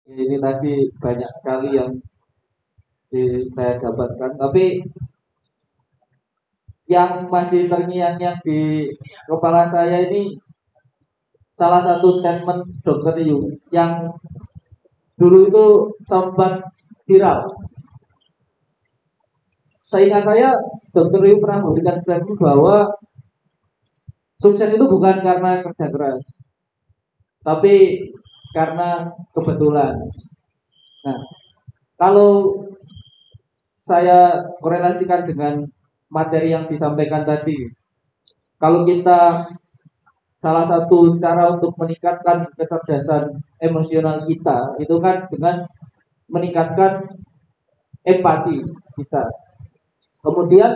Ini tadi banyak sekali yang saya dapatkan, tapi yang masih terngiang-ngiang di kepala saya ini salah satu statement Dokter Yu yang dulu itu sempat viral. Seingat saya, Dokter Yu pernah memberikan statement bahwa sukses itu bukan karena kerja keras, tapi karena kebetulan. Nah, kalau saya korelasikan dengan materi yang disampaikan tadi, kalau kita salah satu cara untuk meningkatkan kecerdasan emosional kita itu kan dengan meningkatkan empati kita. Kemudian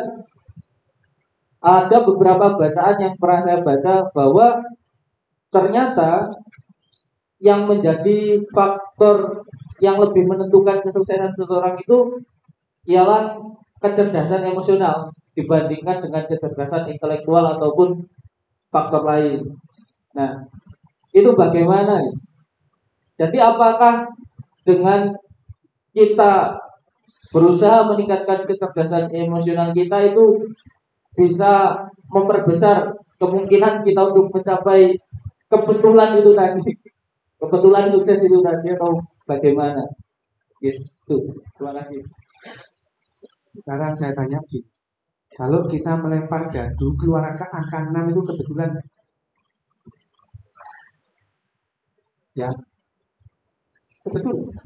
ada beberapa bacaan yang pernah saya baca bahwa ternyata yang menjadi faktor yang lebih menentukan kesuksesan seseorang itu ialah kecerdasan emosional dibandingkan dengan kecerdasan intelektual ataupun faktor lain. Nah, itu bagaimana? Jadi apakah dengan kita berusaha meningkatkan kecerdasan emosional kita itu bisa memperbesar kemungkinan kita untuk mencapai kebetulan itu tadi, kebetulan sukses itu tadi, atau bagaimana? Gitu. Terima kasih. Sekarang saya tanya, kalau kita melempar dadu keluar angka 6 itu kebetulan? Ya, kebetulan.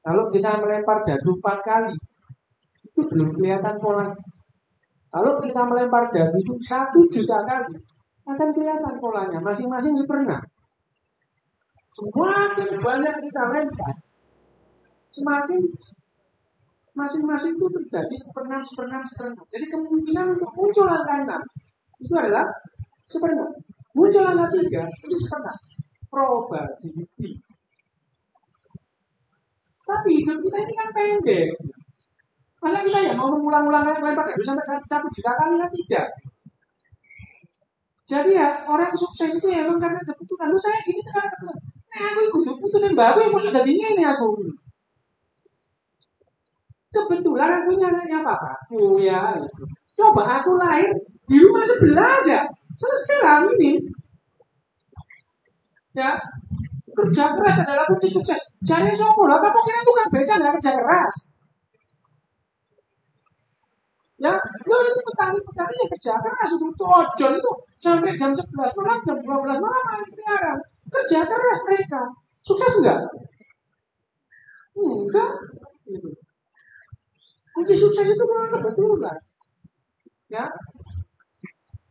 Kalau kita melempar dadu 4 kali, itu belum kelihatan pola. Kalau kita melempar dadu itu 1 juta kali, akan kelihatan polanya. Masing-masing pernah. Semakin banyak kita lempar, semakin masing-masing itu terjadi seperenam. Jadi kemungkinan untuk muncul angka 6 itu adalah seperenam. Muncul angka 3 itu seperenam. Probability. Tapi hidup kita ini kan pendek. Masa kita ya mau mengulang-ulang lempar dadu sampai 1 juta kali kan tidak. Jadi ya orang sukses itu ya emang karena kebetulan. Lu saya gini kan kebetulan. Nah aku ikut kebetulan baru yang mau sudah ini aku. Kebetulan aku ini anaknya papa. Oh ya. Coba aku lahir di rumah sebelah aja. Selesai lah ini. Ya. Kerja keras adalah kunci sukses. Jangan sombong lah. Kamu kira tukang beca nggak kerja keras? Ya, lo itu petani ya kerja keras untuk ojol itu sampai jam 11 malam, jam 12 malam main keliaran. Kerja keras mereka. Sukses enggak? Enggak. Kunci sukses itu memang kebetulan. Ya.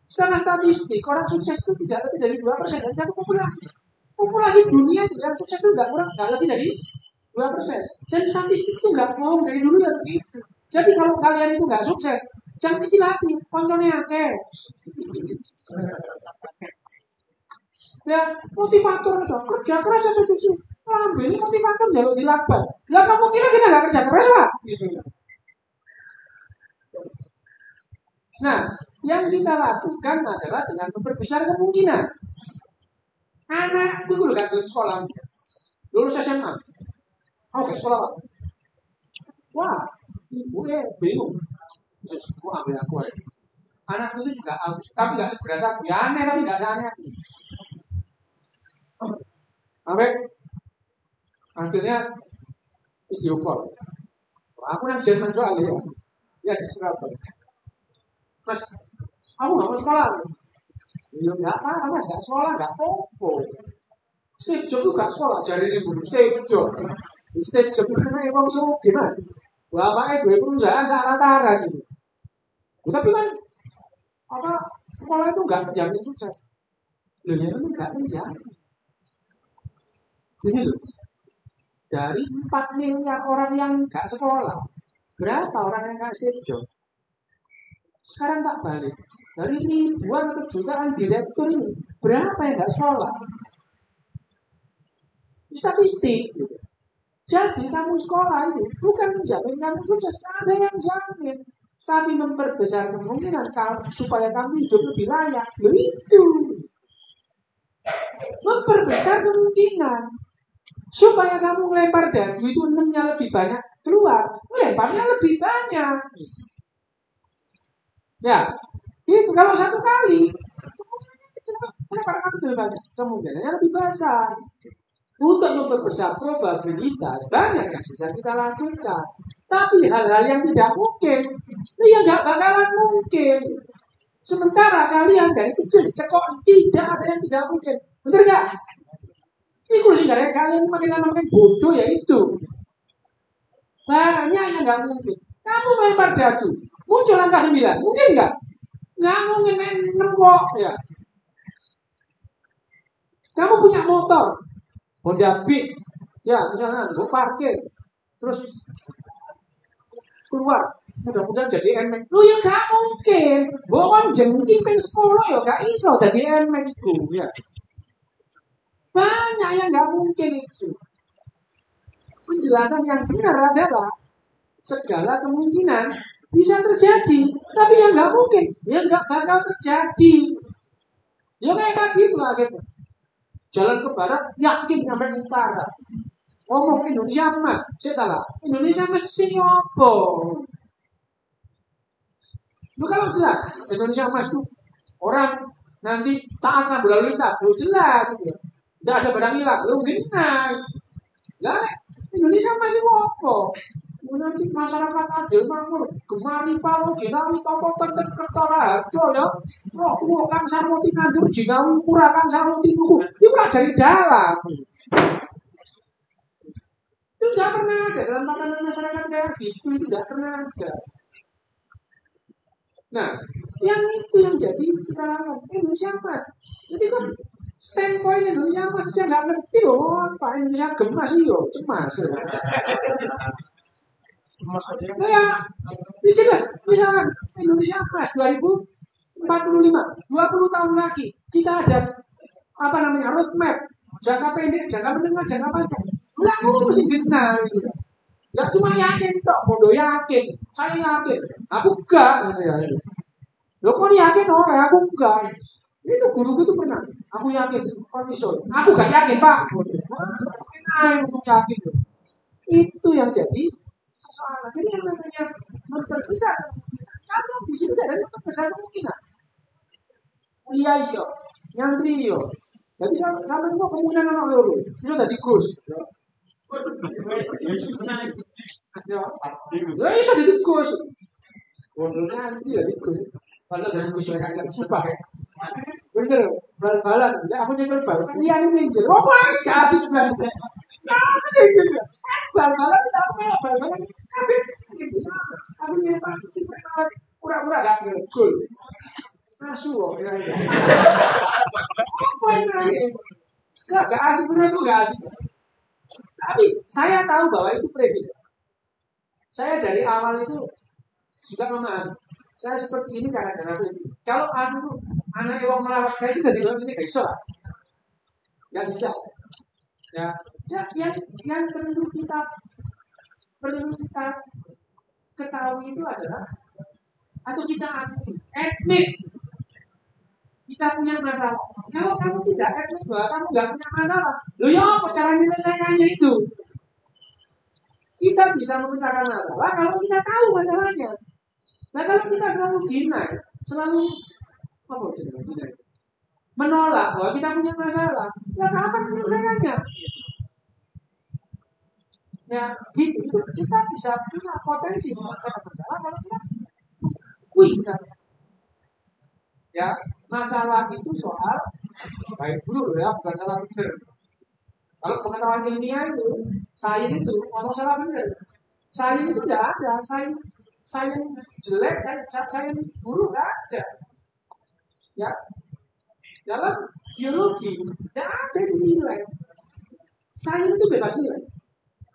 Secara statistik, orang sukses itu tidak lebih dari 2% dari satu populasi. Populasi dunia itu yang sukses itu enggak lebih dari 2%. Dan statistik itu enggak bohong dari dulu ya begitu. Jadi kalau kalian itu nggak sukses, jangan kecil hati, konconnya akeh. Ya, motivator aja, kerja keras aja susu. Lambe ini motivator jalur dilakban. Lah kamu kira kita nggak kerja keras pak? Gitu. Nah, yang kita lakukan adalah dengan memperbesar kemungkinan. Anak itu dulu kan sekolah, lulus SMA, oke sekolah. Wah, ibu bingung. Kok ambil aku aja. Anakku itu juga tapi nggak seberat aku. Ya aneh tapi nggak seaneh aku. Sampai akhirnya video call. Aku nang Jerman soalnya ya di Surabaya. Mas, aku nggak mau sekolah. Ya nggak apa-apa mas, nggak sekolah nggak apa-apa. Steve Jobs itu nggak sekolah, jadi ini dulu Steve Jobs. Steve Jobs itu kan emang semuanya mas. Bapaknya dua perusahaan rata-rata gitu. Tapi kan apa sekolah itu nggak menjamin sukses. Loh ya itu nggak menjamin. Jadi loh, dari 4 miliar orang yang nggak sekolah, berapa orang yang nggak Steve Jobs? Sekarang tak balik. Dari ribuan atau jutaan direktur ini, berapa yang nggak sekolah? Statistik. Jadi kamu sekolah itu bukan menjamin kamu sukses, ada yang jamin. Tapi memperbesar kemungkinan supaya kamu hidup lebih layak. Begitu. Memperbesar kemungkinan. Supaya kamu melempar dadu itu enamnya lebih banyak keluar, lemparnya lebih banyak. Ya, itu kalau satu kali, melempar kamu lebih banyak, kemungkinannya lebih besar. Untuk memperbesar probabilitas banyak yang bisa kita lakukan. Tapi hal-hal yang tidak mungkin, yang nggak bakalan mungkin. Sementara kalian dari kecil cekok tidak ada yang tidak mungkin, betul nggak? Ini kursi dari kalian makin bodoh ya itu. Banyak yang nggak mungkin. Kamu melempar dadu, muncul angka 9, mungkin nggak? Nggak mungkin main nembok ya. Kamu punya motor, Honda Beat, ya misalnya, gue parkir, terus keluar, mudah-mudahan jadi NMAX. Lu ya gak mungkin, bohong jengking pen 10 ya gak iso jadi NMAX itu ya. Banyak yang gak mungkin itu. Penjelasan yang benar adalah segala kemungkinan bisa terjadi, tapi yang gak mungkin, ya gak bakal terjadi. Ya kayak tadi itu akhirnya. Jalan ke barat, yakin sampai utara. Ngomong Indonesia emas, saya salah. Indonesia emas sing apa? Lu kalau jelas Indonesia emas itu orang nanti taat berlalu lintas, lu jelas ya. Tidak ada barang hilang, lu genah. Lah Indonesia masih apa? Nanti masyarakat adil makmur, gemari palo jinawi toko tenten kertora harjo ya. Roh kang sarwati nandur jinawi pura kang sarwati nuku. Itu pelajari dalam. Itu tidak pernah ada dalam makanan masyarakat kayak gitu, itu tidak pernah ada. Nah, yang itu yang jadi kita lakukan Indonesia emas. Jadi kan standpoint Indonesia emas saja nggak ngerti apa Indonesia gemas yo cemas. Nah ya, ini jelas. Misalkan Indonesia emas 2045, 20 tahun lagi kita ada apa namanya roadmap jangka pendek, jangka menengah, jangka panjang. Nggak mesti benar gitu. Nggak cuma yakin tok, bodoh yakin. Saya yakin, aku enggak. Lo kok yakin orang? Aku enggak. Itu guruku itu pernah. Aku yakin, kondisi. Aku gak yakin pak. Aku yakin. Itu yang jadi soal. Jadi yang namanya memperbesar. Kamu bisa dari memperbesar kemungkinan. Iya. Yang trio. Jadi sampai mau kemungkinan anak lo. Itu tadi Gus. Ya bisa jadi Gus. Bodohnya nanti jadi Gus. Padahal dari Gus yang agak sumpah ya. Bener, bal-balan. Aku nyekel bal. Iya ini minggir. Oh mas, kasih mas. Kasih gitu. Bal-balan kita apa ya? Bal-balan. Tapi aku nyekel pura-pura gak ngegul. Asu kok. Apa ini? Saya gak asik, bener itu gak asik. Tapi saya tahu bahwa itu preview. Saya dari awal itu juga memahami. Saya seperti ini karena preview. Kalau anak yang melawat saya itu dari ini gak bisa. Gak bisa. Ya, yang perlu kita ketahui itu adalah atau kita admit kita punya masalah. Kalau kamu tidak admit bahwa kamu nggak punya masalah, loh ya apa cara menyelesaikannya itu? Kita bisa memecahkan masalah kalau kita tahu masalahnya. Nah kalau kita selalu deny, selalu menolak bahwa kita punya masalah, ya kapan menyelesaikannya? Ya gitu, kita bisa punya potensi menyelesaikan masalah kalau kita quick. Ya, masalah itu soal baik dulu ya, bukan salah benar. Kalau pengetahuan ilmiah itu, sains itu ngomong salah benar. Sains itu tidak ada, sains jelek, sains buruk tidak ada. Ya, dalam biologi tidak ada nilai. Sains itu bebas nilai,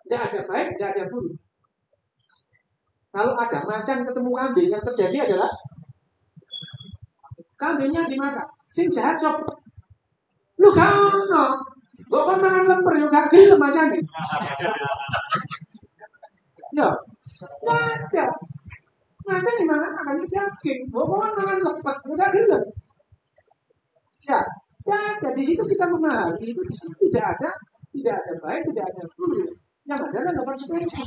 tidak ada baik, tidak ada buruk. Kalau ada macan ketemu kambing, yang terjadi adalah kambingnya dimakan. Sing jahat sop. Lu kono. Kok kon mangan lemper yo gak gelem macane. Yo. Enggak ada. Macan yang makan daging. Kok kon mangan lemper yo gak gelem. Ya, ada di situ kita memahami itu di situ tidak ada Tidak ada baik, tidak ada buruk. Yang ada konsekuensi.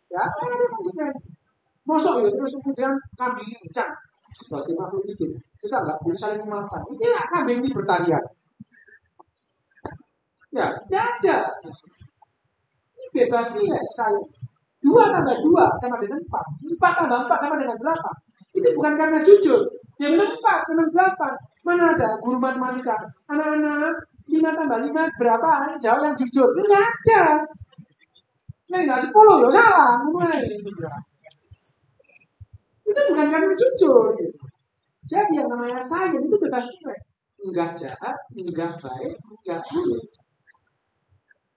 Ya, ada konsekuensi. Mosok ya terus kemudian kambing kencang sebagai makhluk hidup. Kita nggak boleh saling memaafkan. Ini kambing ini bertarian. Ya, tidak ada. Ini bebas nilai saya. 2 tambah 2 sama dengan 4. 4 tambah 4 sama dengan 8. Itu bukan karena jujur. Yang benar 4 sama 8. Mana ada guru matematika? Anak-anak, 5 tambah 5 berapa? Jawab yang jujur. Enggak ada. Nah, enggak 10 ya salah. Mulai. Itu bukan karena jujur. Jadi yang namanya sains itu bebas nilai. Enggak jahat, enggak baik, enggak buruk.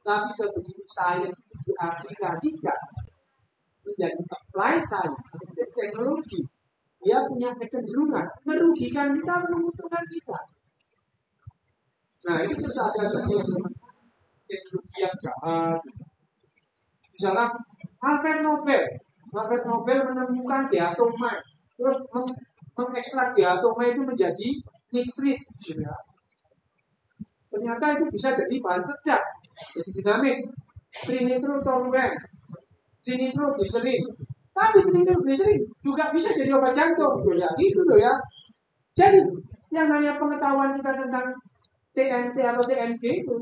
Tapi begitu sains diaplikasikan menjadi applied science, menjadi teknologi, dia punya kecenderungan merugikan kita, menguntungkan kita. Nah, itu terus ada teknologi yang jahat. Misalnya Alfred Nobel menemukan diatomite, terus mengekstrak diatomite itu menjadi nitrit, ya. Ternyata itu bisa jadi bahan peledak, jadi dinamit, trinitrotoluene, trinitrogliserin. Tapi trinitrogliserin juga bisa jadi obat jantung, ya gitu loh ya. Jadi yang namanya pengetahuan kita tentang TNT atau TNG itu,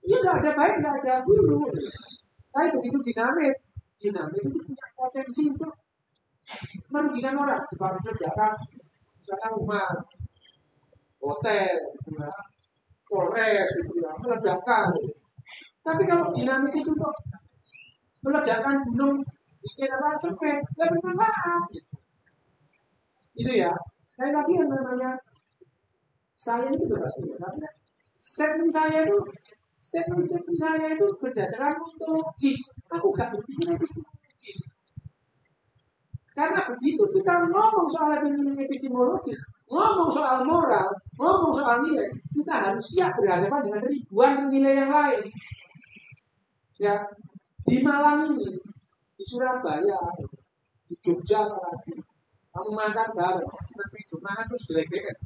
ya nggak ada baik, nggak ada buruk. Tapi begitu dinamit itu punya potensi untuk merugikan orang, seperti ledakan, misalkan rumah, hotel, Polres, meledakkan. Tapi kalau dinamit itu tuh meledakkan gunung, bikin apa sampai nggak bermanfaat. Itu ya. Saya tadi yang namanya saya itu berarti, tapi statement saya itu berdasarkan ontologis. Aku gak berpikir epistemologis. Karena begitu kita ngomong soal epistemologis, ngomong soal moral, ngomong soal nilai, kita harus siap berhadapan dengan ribuan nilai yang lain. Ya, di Malang ini, di Surabaya, di Jogja lagi, kamu makan bareng, nanti Jumat terus gelek-gelek,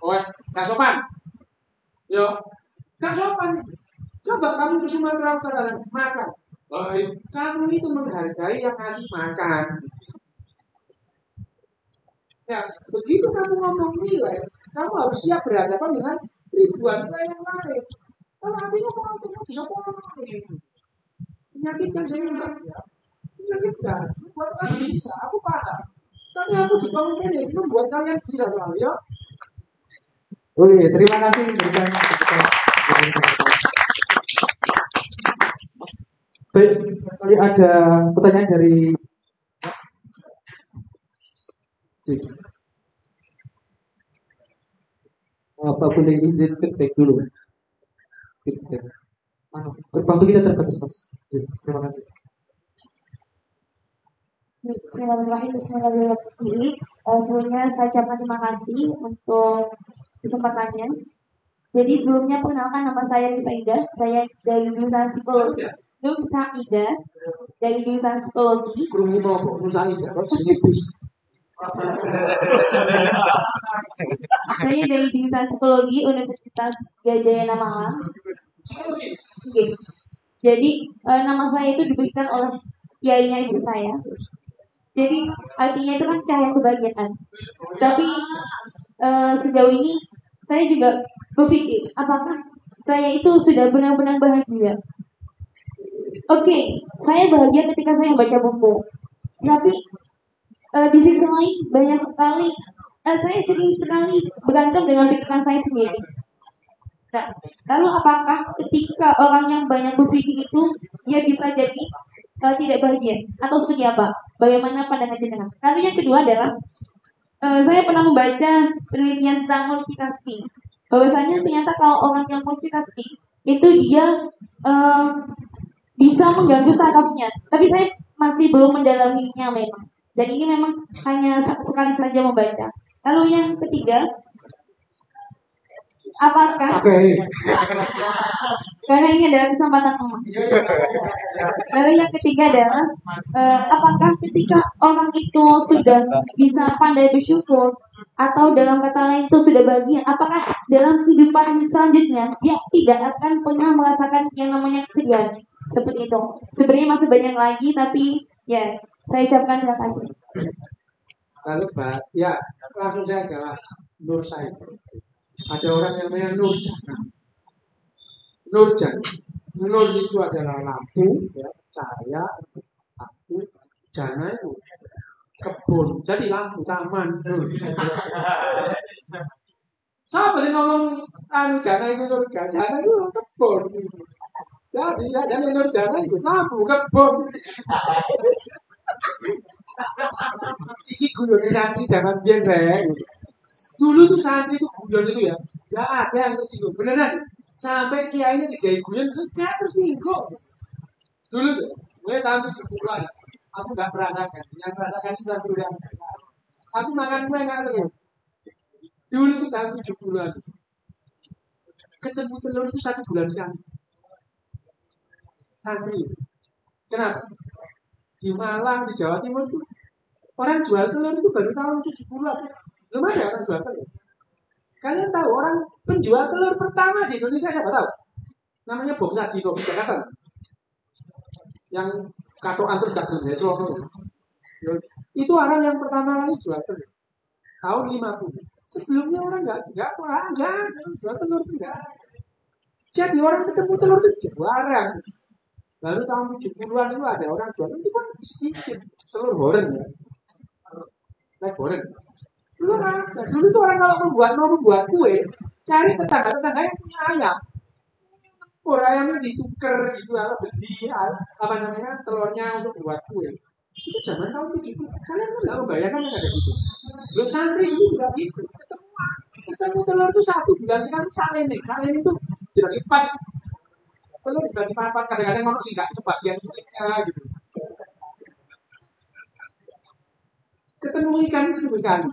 gak sopan. Yo, gak sopan. Coba kamu ke Sumatera Utara makan. Kamu itu menghargai yang ngasih makan. Ya, begitu kamu ngomong nilai, kamu harus siap berhadapan dengan ribuan nilai yang lain. Kalau artinya orang itu bisa menyakitkan saya enggak ya. Menyakitkan. Buat kalian bisa, aku paham. Tapi aku di komen ini membuat kalian bisa selalu ya. Oke, terima kasih. Baik, kali ada pertanyaan dari Pak, boleh izin feedback dulu. Feedback. Waktu kita terbatas, Mas. Terima kasih. Bismillahirrahmanirrahim. Sebelumnya saya ucapkan terima kasih untuk kesempatannya. Jadi sebelumnya perkenalkan, nama saya Nusaidah. Saya dari jurusan psikologi. Nusaidah dari jurusan psikologi. Saya dari jurusan psikologi Universitas Gadjah Malang. Okay. Jadi nama saya itu diberikan oleh kiainya ibu saya. Jadi artinya itu kan cahaya kebahagiaan. Tapi sejauh ini saya juga berpikir apakah saya itu sudah benar-benar bahagia. Oke, saya bahagia ketika saya membaca buku. Tapi di sisi lain banyak sekali saya sering sekali berantem dengan pikiran saya sendiri. Nah, lalu apakah ketika orang yang banyak berpikir itu dia bisa jadi tidak bahagia atau seperti apa? Bagaimana pandangan jenengan? Lalu yang kedua adalah saya pernah membaca penelitian tentang multitasking. Bahwasanya ternyata kalau orang yang multitasking itu dia bisa mengganggu sarafnya. Tapi saya masih belum mendalaminya memang. Dan ini memang hanya sekali saja membaca. Lalu yang ketiga, apakah? Karena ini adalah kesempatan emas. Lalu yang ketiga adalah apakah ketika orang itu sudah bisa pandai bersyukur, Atau dalam kata lain itu sudah bagian, apakah dalam kehidupan selanjutnya dia tidak akan pernah merasakan yang namanya kesedihan seperti itu? Sebenarnya masih banyak lagi, tapi ya saya ucapkan terima kasih. Kalau ya langsung saya jawab. Nur saya. Ada orang yang namanya Nurjana. Nurjana. Nur itu adalah lampu, ya, cahaya, lampu, jana itu kebun. Jadi lampu taman. Siapa sih ngomong jana itu surga? Jana itu kebun. Jadi ya jadi Nurjana itu lampu kebun. Iki guyonnya santri jangan biar deh. Dulu tuh santri tuh guyon itu ya, gak ada yang tersinggung beneran. Sampai kiainya digawe guyon itu gak tersinggung. Dulu tuh, mulai tahun 70-an, aku gak merasakan. Yang merasakan itu satu yang aku makan kue gak terus. Dulu tuh tahun 70-an, ketemu telur itu 1 bulan sekali. Santri. Kenapa? Di Malang, di Jawa Timur tuh orang jual telur itu baru tahun 70-an. Belum ada orang jual telur. Kalian tahu orang penjual telur pertama di Indonesia siapa tahu? Namanya Bob Sadino di Jakarta. Yang katokan terus gak bener itu orang yang pertama kali jual telur. Tahun 50. Sebelumnya orang enggak jual telur enggak. Jadi orang ketemu telur itu jarang. Baru tahun 70-an itu ada orang jual telur itu kan sedikit. Telur horeng ya. Telur horeng. Dulu tuh orang kalau mau membuat kue, cari tetangga yang punya ayam. Ayamnya ditukar gitu, atau beli apa namanya telurnya untuk buat kue. Itu zaman tahun 70. Kalian kan nggak membayangkan yang ada gitu. Belum santri dulu nggak gitu. Ketemu telur itu 1 bulan sekali salin itu dibagi 4. Telur dibagi 4, kadang-kadang mau sih nggak kebagian kulitnya gitu. Ketemu ikan 1000 sekali.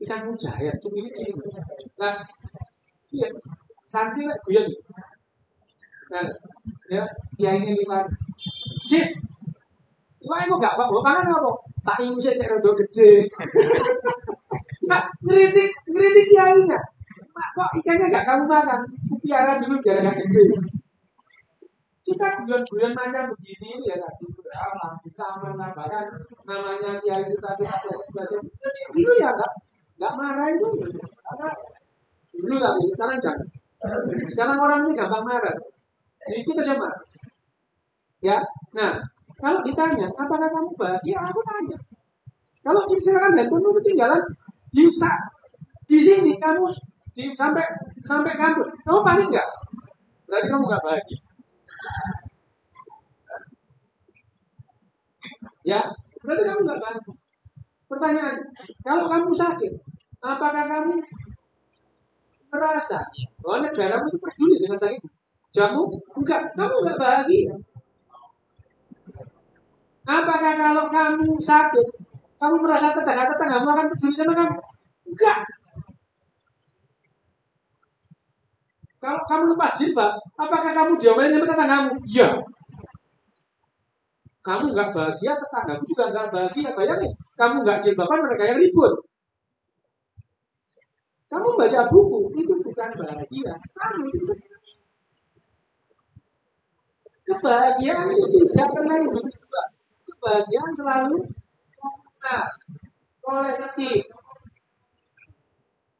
Ikan mujair, cuma ini sih. Nah, iya, santri lah guyon. Nah, ya, kiai ini lima. Sis, wah kok gak apa-apa, pangan apa? Tak ingin saya cek rodo gede. Nah, ngeritik kiainya. Mak, kok ikannya gak kamu makan? Piara dulu biar gak gede. Kita guyon-guyon macam begini ya tadi kita aman bahkan namanya kiai itu tapi bahasa dulu ya nggak marah itu karena dulu tapi sekarang jangan. Sekarang orang ini gampang marah. Jadi kita sama ya. Nah kalau ditanya apakah kamu bahagia, aku tanya. Kalau misalkan handphone ketinggalan di sini kamu sampai kampus, kamu panik nggak? Berarti kamu nggak bahagia. Ya, berarti kamu nggak bantu. Pertanyaan, kalau kamu sakit, apakah kamu merasa bahwa negaramu itu peduli dengan sakit? Jamu? Enggak, kamu nggak bahagia. Apakah kalau kamu sakit, kamu merasa tetangga-tetanggamu akan peduli sama kamu? Enggak. Kalau kamu lepas jilbab, apakah kamu diomelin sama tetanggamu? Iya. Kamu nggak bahagia, tetanggamu juga nggak bahagia. Bayangin, kamu nggak jilbaban, mereka yang ribut. Kamu baca buku, itu bukan bahagia. Kamu itu kebahagiaan itu tidak pernah hidup. Kebahagiaan selalu kolektif.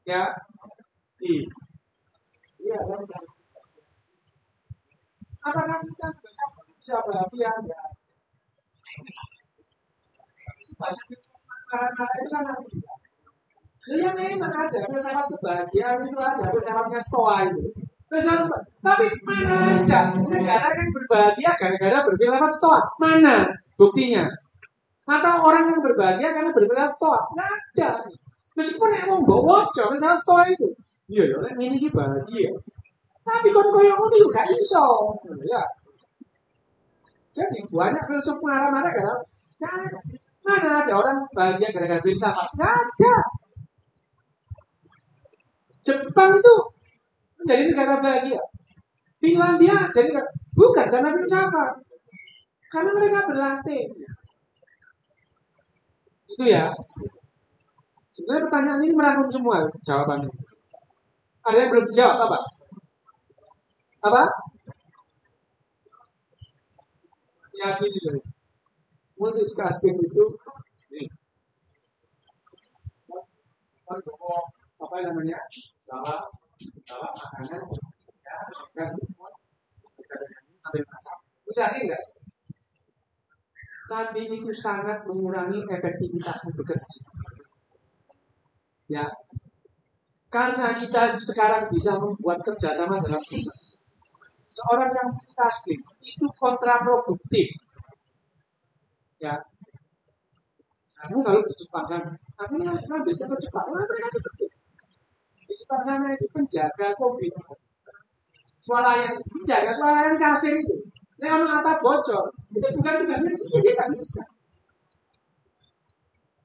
Ya, iya. Apakah kita bisa bahagia? Ya. Banyak marah-marah itu kan nanti. Yang memang ada filsafat kebahagiaan itu ada filsafatnya Stoa itu. Tapi mana ada negara yang berbahagia gara-gara berfilsafat Stoa? Mana buktinya? Atau orang yang berbahagia karena berfilsafat Stoa? Nggak ada. Meskipun yang mau bawa filsafat Stoa itu, iya ya, ini bahagia. Tapi kalau koyo ngono juga nggak iso, ya. Jadi banyak filsuf marah-marah gara mana ada orang bahagia gara-gara filsafat? Nggak ada. Jepang itu menjadi negara bahagia. Finlandia jadi bukan karena filsafat, karena mereka berlatih. Itu ya. Sebenarnya pertanyaan ini merangkum semua jawabannya. Ada yang belum dijawab apa? Apa? Yakin itu. Multitasking itu nih. Apa namanya? Salah makanan. Ya, kan? Udah sih enggak? Tapi itu sangat mengurangi efektivitas bekerja. Ya, karena kita sekarang bisa membuat kerjasama dalam tim. Seorang yang multitasking itu kontraproduktif. Ya, kamu kalau di Jepang sana, aku ngambil contoh Jepang, di Jepang sana itu penjaga COVID, swalayan kasir itu, ini orang atap bocor, itu bukan tugasnya dia kan bisa.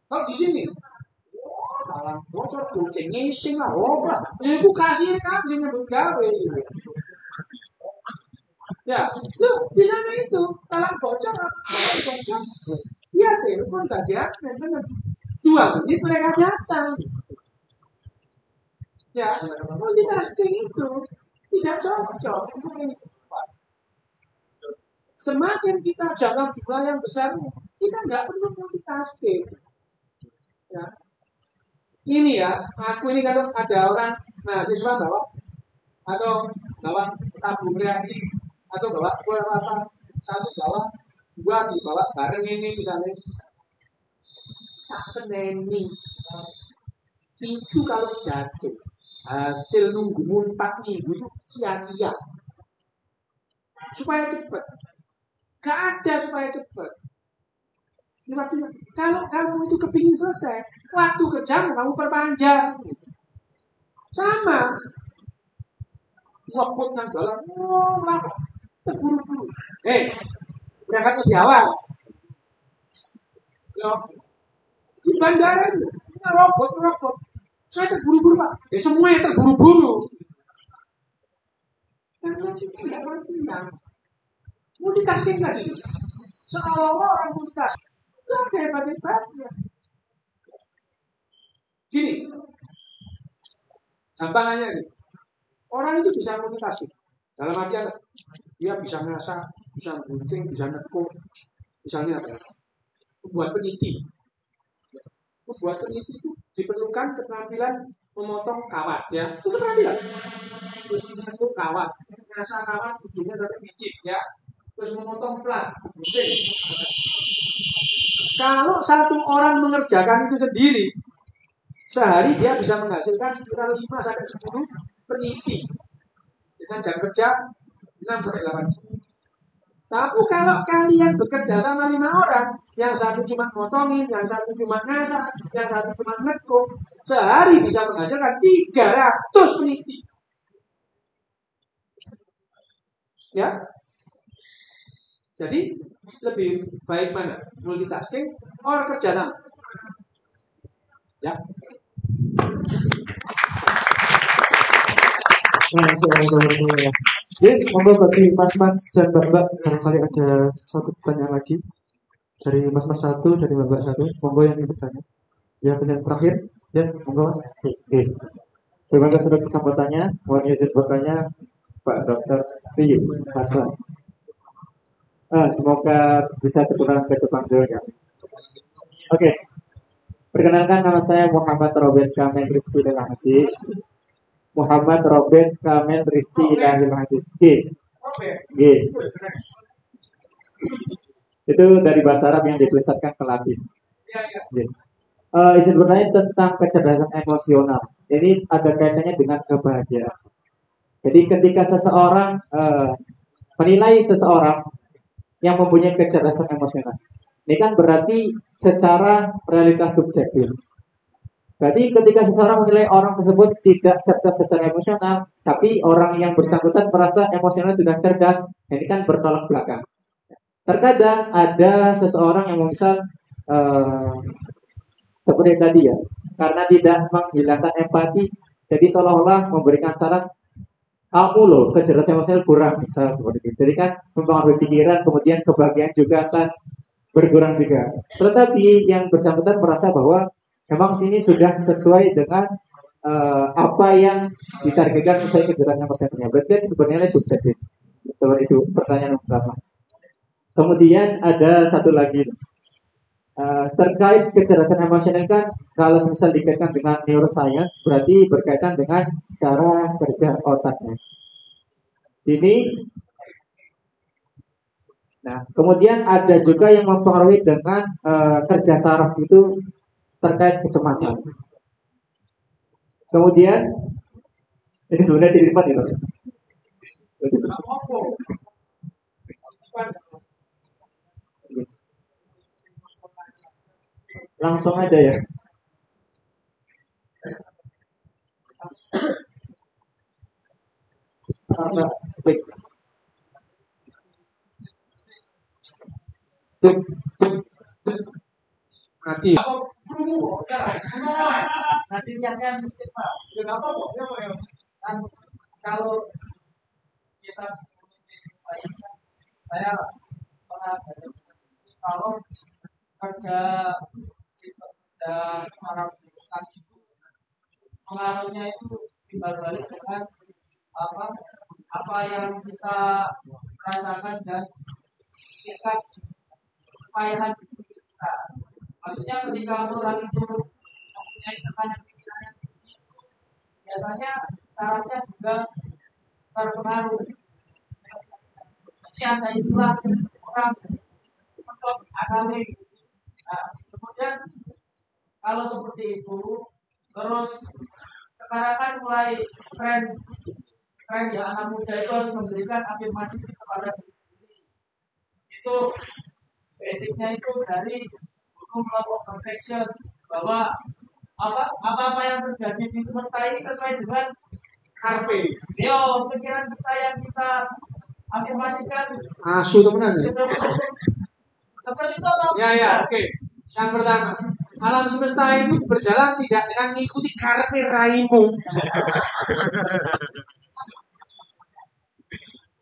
Kalau di sini, dalam bocor kucing ngising lah, itu kasir kan sih nyebut gawe. Ya, di sana itu dalam bocor, dia telepon bagian, dan 2 menit mereka datang. Ya, multitasking itu tidak cocok untuk ini. Semakin kita jangka jumlah yang besar, kita nggak perlu multitasking. Ya. Ini ya, aku ini kalau ada orang mahasiswa bawa tabung reaksi atau bawa kue rasa, satu bawa, 2 dibawa bareng ini misalnya. Tak seneni. Itu kalau jatuh, hasil nunggu 4 minggu itu sia-sia. Supaya cepat. Gak ada supaya cepat. Kalau kamu itu kepingin selesai, waktu kerjamu kamu perpanjang. Sama. Ngoput nang jalan, lama. Terburu-buru. Berangkat lebih awal. Yo, di bandara itu, robot. Saya terburu-buru Pak. Semuanya terburu-buru. Karena tidak bertindak. Multitasking tadi. Seolah-olah orang multitasking. Tidak ada hebat-hebatnya. Gini. Gampangannya ini. Orang itu bisa multitasking. Dalam artian dia bisa ngasah, bisa gunting, bisa nekuk. Misalnya apa? Membuat peniti. Membuat peniti itu diperlukan keterampilan memotong kawat, ya. Itu keterampilan. Terus menekuk kawat, ngasah kawat ujungnya sampai biji, ya. Terus memotong plat, gunting. Kalau satu orang mengerjakan itu sendiri, sehari dia bisa menghasilkan sekitar 5-10 peniti dengan jam kerja 6-8 jam. Tapi kalau kalian bekerja sama 5 orang, yang satu cuma motongin, yang satu cuma ngasah, yang satu cuma nekuk, sehari bisa menghasilkan 300 peniti. Ya, jadi lebih baik mana? Multitasking atau kerja sama? Ya. Jadi, monggo bagi mas-mas dan mbak-mbak, barangkali ada satu pertanyaan lagi dari mas-mas 1, dari mbak-mbak 1. Monggo yang ingin bertanya. Ya, pertanyaan terakhir. Ya, monggo mas. Oke. Terima kasih atas kesempatannya. Mohon izin bertanya Pak Dr. Riyu Hasan. Semoga bisa terpulang ke Jepang dulu ya. Oke. Perkenalkan, nama saya Muhammad Robert Kamil Rizky Ilhamsis. Muhammad Robert Kamil Rizky Ilhamsis. G. Itu dari bahasa Arab yang dipelesetkan ke Latin. Izin bertanya tentang kecerdasan emosional. Ini ada kaitannya dengan kebahagiaan. Jadi ketika seseorang menilai seseorang yang mempunyai kecerdasan emosional, ini kan berarti secara realitas subjektif. Berarti ketika seseorang menilai orang tersebut tidak cerdas secara emosional, tapi orang yang bersangkutan merasa emosional sudah cerdas, ini kan bertolak belakang. Terkadang ada seseorang yang misal seperti tadi ya, karena tidak menghilangkan empati, jadi seolah-olah memberikan saran, kamu loh kecerdasan emosional kurang, misal seperti itu. Jadi kan mempengaruhi pikiran, kemudian kebahagiaan juga akan berkurang juga. Tetapi yang bersangkutan merasa bahwa memang sini sudah sesuai dengan apa yang ditargetkan sesuai kecerdasan emosionalnya. Berarti kan bernilai subjektif. Seperti itu pertanyaan yang pertama. Kemudian ada satu lagi terkait kecerdasan emosional kan kalau misal dikaitkan dengan neuroscience berarti berkaitan dengan cara kerja otaknya. Sini. Nah, kemudian ada juga yang mempengaruhi dengan kerja saraf itu terkait kecemasan. Kemudian ini sebenarnya di depan itu. Langsung aja ya. Mati. Nanti yang kan kalau kita saya pernah kalau kerja para perusahaan itu pengaruhnya itu dibalik dengan apa yang kita rasakan dan tingkat kepayahan kita. Maksudnya ketika orang itu mempunyai tekanan pikiran yang tinggi, biasanya sarafnya juga terpengaruh. Jadi ada istilah orang untuk adrenalin. Nah, kemudian kalau seperti itu, terus sekarang kan mulai tren ya anak muda itu harus memberikan afirmasi kepada diri sendiri. Itu basicnya itu dari hukum law of perfection bahwa apa yang terjadi di semesta ini sesuai dengan Karpe. pikiran kita yang kita afirmasikan. Asu temenan ya. Seperti itu apa? Ya, oke. Yang pertama, alam semesta itu berjalan tidak dengan mengikuti karpe raimu.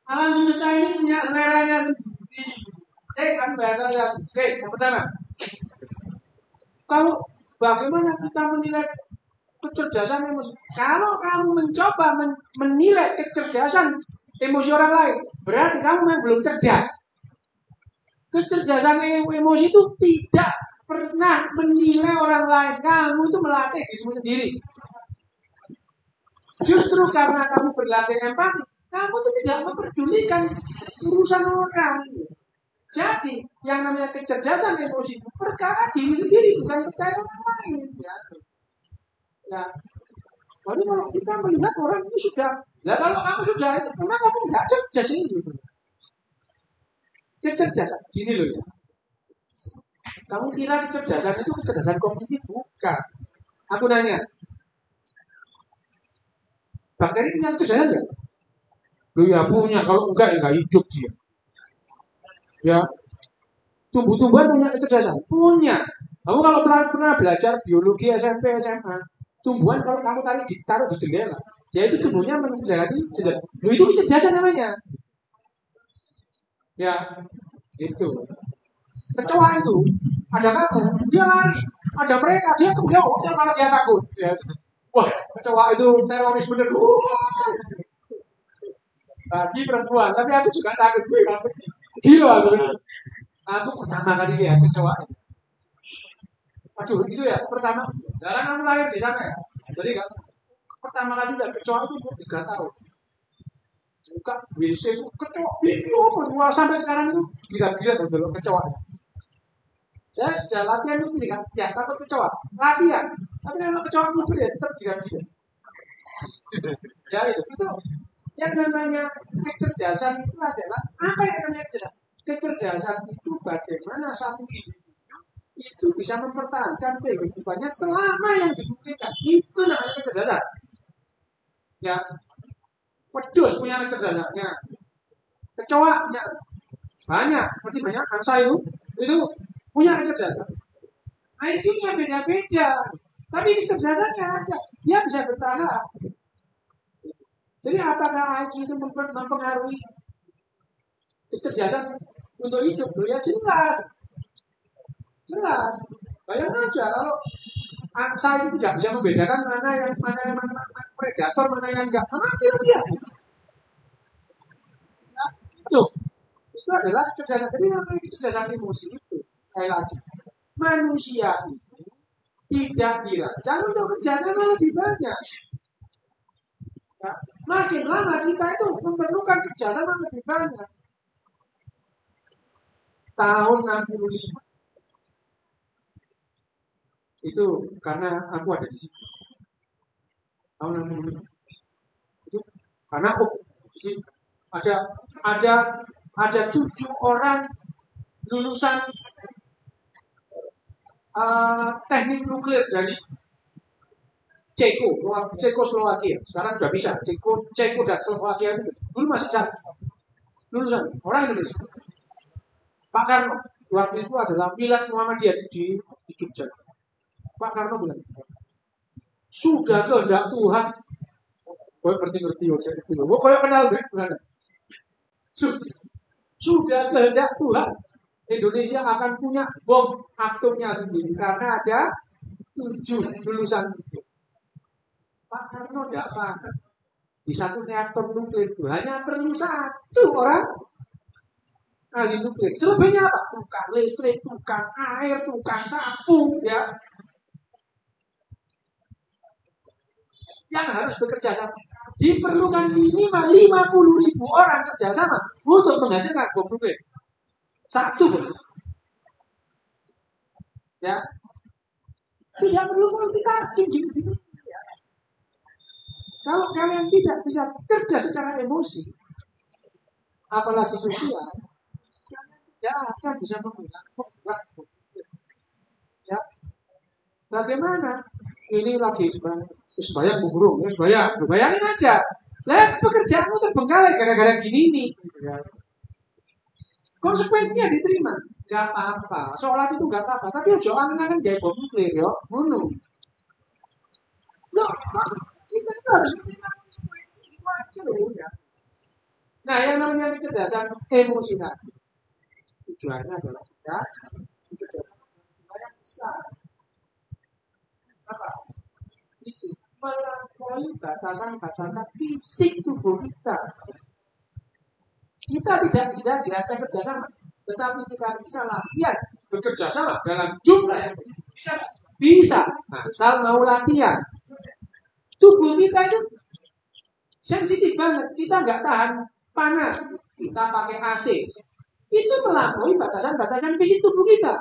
Alam semesta ini punya seleranya sendiri. Kan bahasa oke, yang pertama. Kalau bagaimana kita menilai kecerdasan emosi? Kalau kamu mencoba menilai kecerdasan emosi orang lain, berarti kamu memang belum cerdas. Kecerdasan emosi itu tidak pernah menilai orang lain. Kamu itu melatih dirimu sendiri. Justru karena kamu berlatih empati, kamu itu tidak memperdulikan urusan orang. Jadi, yang namanya kecerdasan emosi itu perkara diri sendiri, bukan perkara orang lain. Ya. Jadi kalau kita melihat orang itu sudah, kalau kamu sudah itu, memang kamu tidak cerdas ini. Kecerdasan, gini loh ya. Kamu kira kecerdasan itu kecerdasan kognitif? Bukan. Aku nanya, bakteri punya kecerdasan nggak? Loh ya punya, kalau enggak ya nggak hidup dia. Ya, tumbuh-tumbuhan punya kecerdasan? Punya. Kamu kalau pernah belajar biologi SMP, SMA, tumbuhan kalau kamu ditaruh di jendela, ya itu tumbuhnya mendekati jendela. Loh itu kecerdasan namanya. Ya, itu. Kecoa itu, ada kamu, dia lari. Ada mereka, dia kejauh, karena dia takut. Ya. Wah, kecoa itu teroris bener. Bagi perempuan, tapi aku juga takut. Gila aku. Aku pertama kali lihat kecoa. Aduh, itu ya pertama. Jarang kamu lahir di sana ya. Jadi kan pertama kali lihat kecoa itu 3 tahun. Buka WC itu kecoa itu sampai sekarang itu gila-gila dulu kecoa. Saya sudah latihan itu kan, ya takut kecoa. Latihan. Tapi kalau kecoa itu ya tetap gila-gila. Ya itu. Yang namanya kecerdasan itu adalah apa yang namanya kecerdasan? Kecerdasan itu bagaimana satu individu itu bisa mempertahankan kehidupannya selama yang dimungkinkan. Itu namanya kecerdasan. Ya, wedus punya kecerdasannya, kecoa punya banyak, seperti banyak angsa itu punya kecerdasan. IQ-nya beda-beda, tapi kecerdasannya ada. Dia bisa bertahan. Jadi apakah IQ itu mempengaruhi kecerdasan untuk hidup? Ya jelas. Bayangkan aja kalau Angsa itu tidak bisa membedakan mana yang predator, mana yang enggak. Mati dia. Nah, itu adalah kecerdasan. Jadi namanya kecerdasan emosi itu. Sekali lagi, manusia itu tidak dirancang untuk kerjasama lebih banyak. Ya, makin lama kita itu memerlukan kerjasama lebih banyak. Tahun 65 itu karena aku ada di situ. Tahun 65 itu karena aku di situ. Ada 7 orang lulusan teknik nuklir dari Cekoslovakia. Sekarang sudah bisa. Ceko dan Slovakia itu dulu masih jauh. Lulusan orang Indonesia. Pak Karno waktu itu adalah Milad Muhammadiyah di Jogja. Pak Karno bilang, sudah kehendak Tuhan. Kau ngerti-ngerti, kau kenal gak? Sudah kehendak Tuhan. Indonesia akan punya bom atomnya sendiri karena ada 7 lulusan itu. Pak Karno tidak paham. Di satu reaktor nuklir itu hanya perlu 1 orang ahli nuklir. Selebihnya apa? Tukang listrik, tukang air, tukang sapu, ya. Yang harus bekerja sama. Diperlukan minimal 50.000 orang kerjasama untuk menghasilkan bom nuklir. 1 pun. Ya. Tidak perlu multitasking gitu. Ya. Kalau kalian tidak bisa cerdas secara emosi, apalagi sosial, kalian tidak akan bisa membuat. Ya. Bagaimana? Ini lagi sebanyak burung, bayangin aja. Lihat pekerjaanmu terbengkalai gara-gara gini nih. Konsekuensinya diterima, gak apa-apa. Sholat itu gak apa-apa, tapi ojo angen-angen jaya bom nuklir yo, bunuh. Loh, kita itu harus menerima konsekuensi wajar ya. Nah, yang namanya kecerdasan emosi tadi, tujuannya adalah kita kecerdasan yang besar. Apa? Itu melampaui batasan-batasan fisik tubuh kita. Kita tidak dirancang kerjasama, tetapi kita bisa latihan bekerja sama dalam jumlah yang bisa. Asal mau latihan. Tubuh kita itu sensitif banget. Kita nggak tahan panas. Kita pakai AC. Itu melampaui batasan-batasan fisik tubuh kita.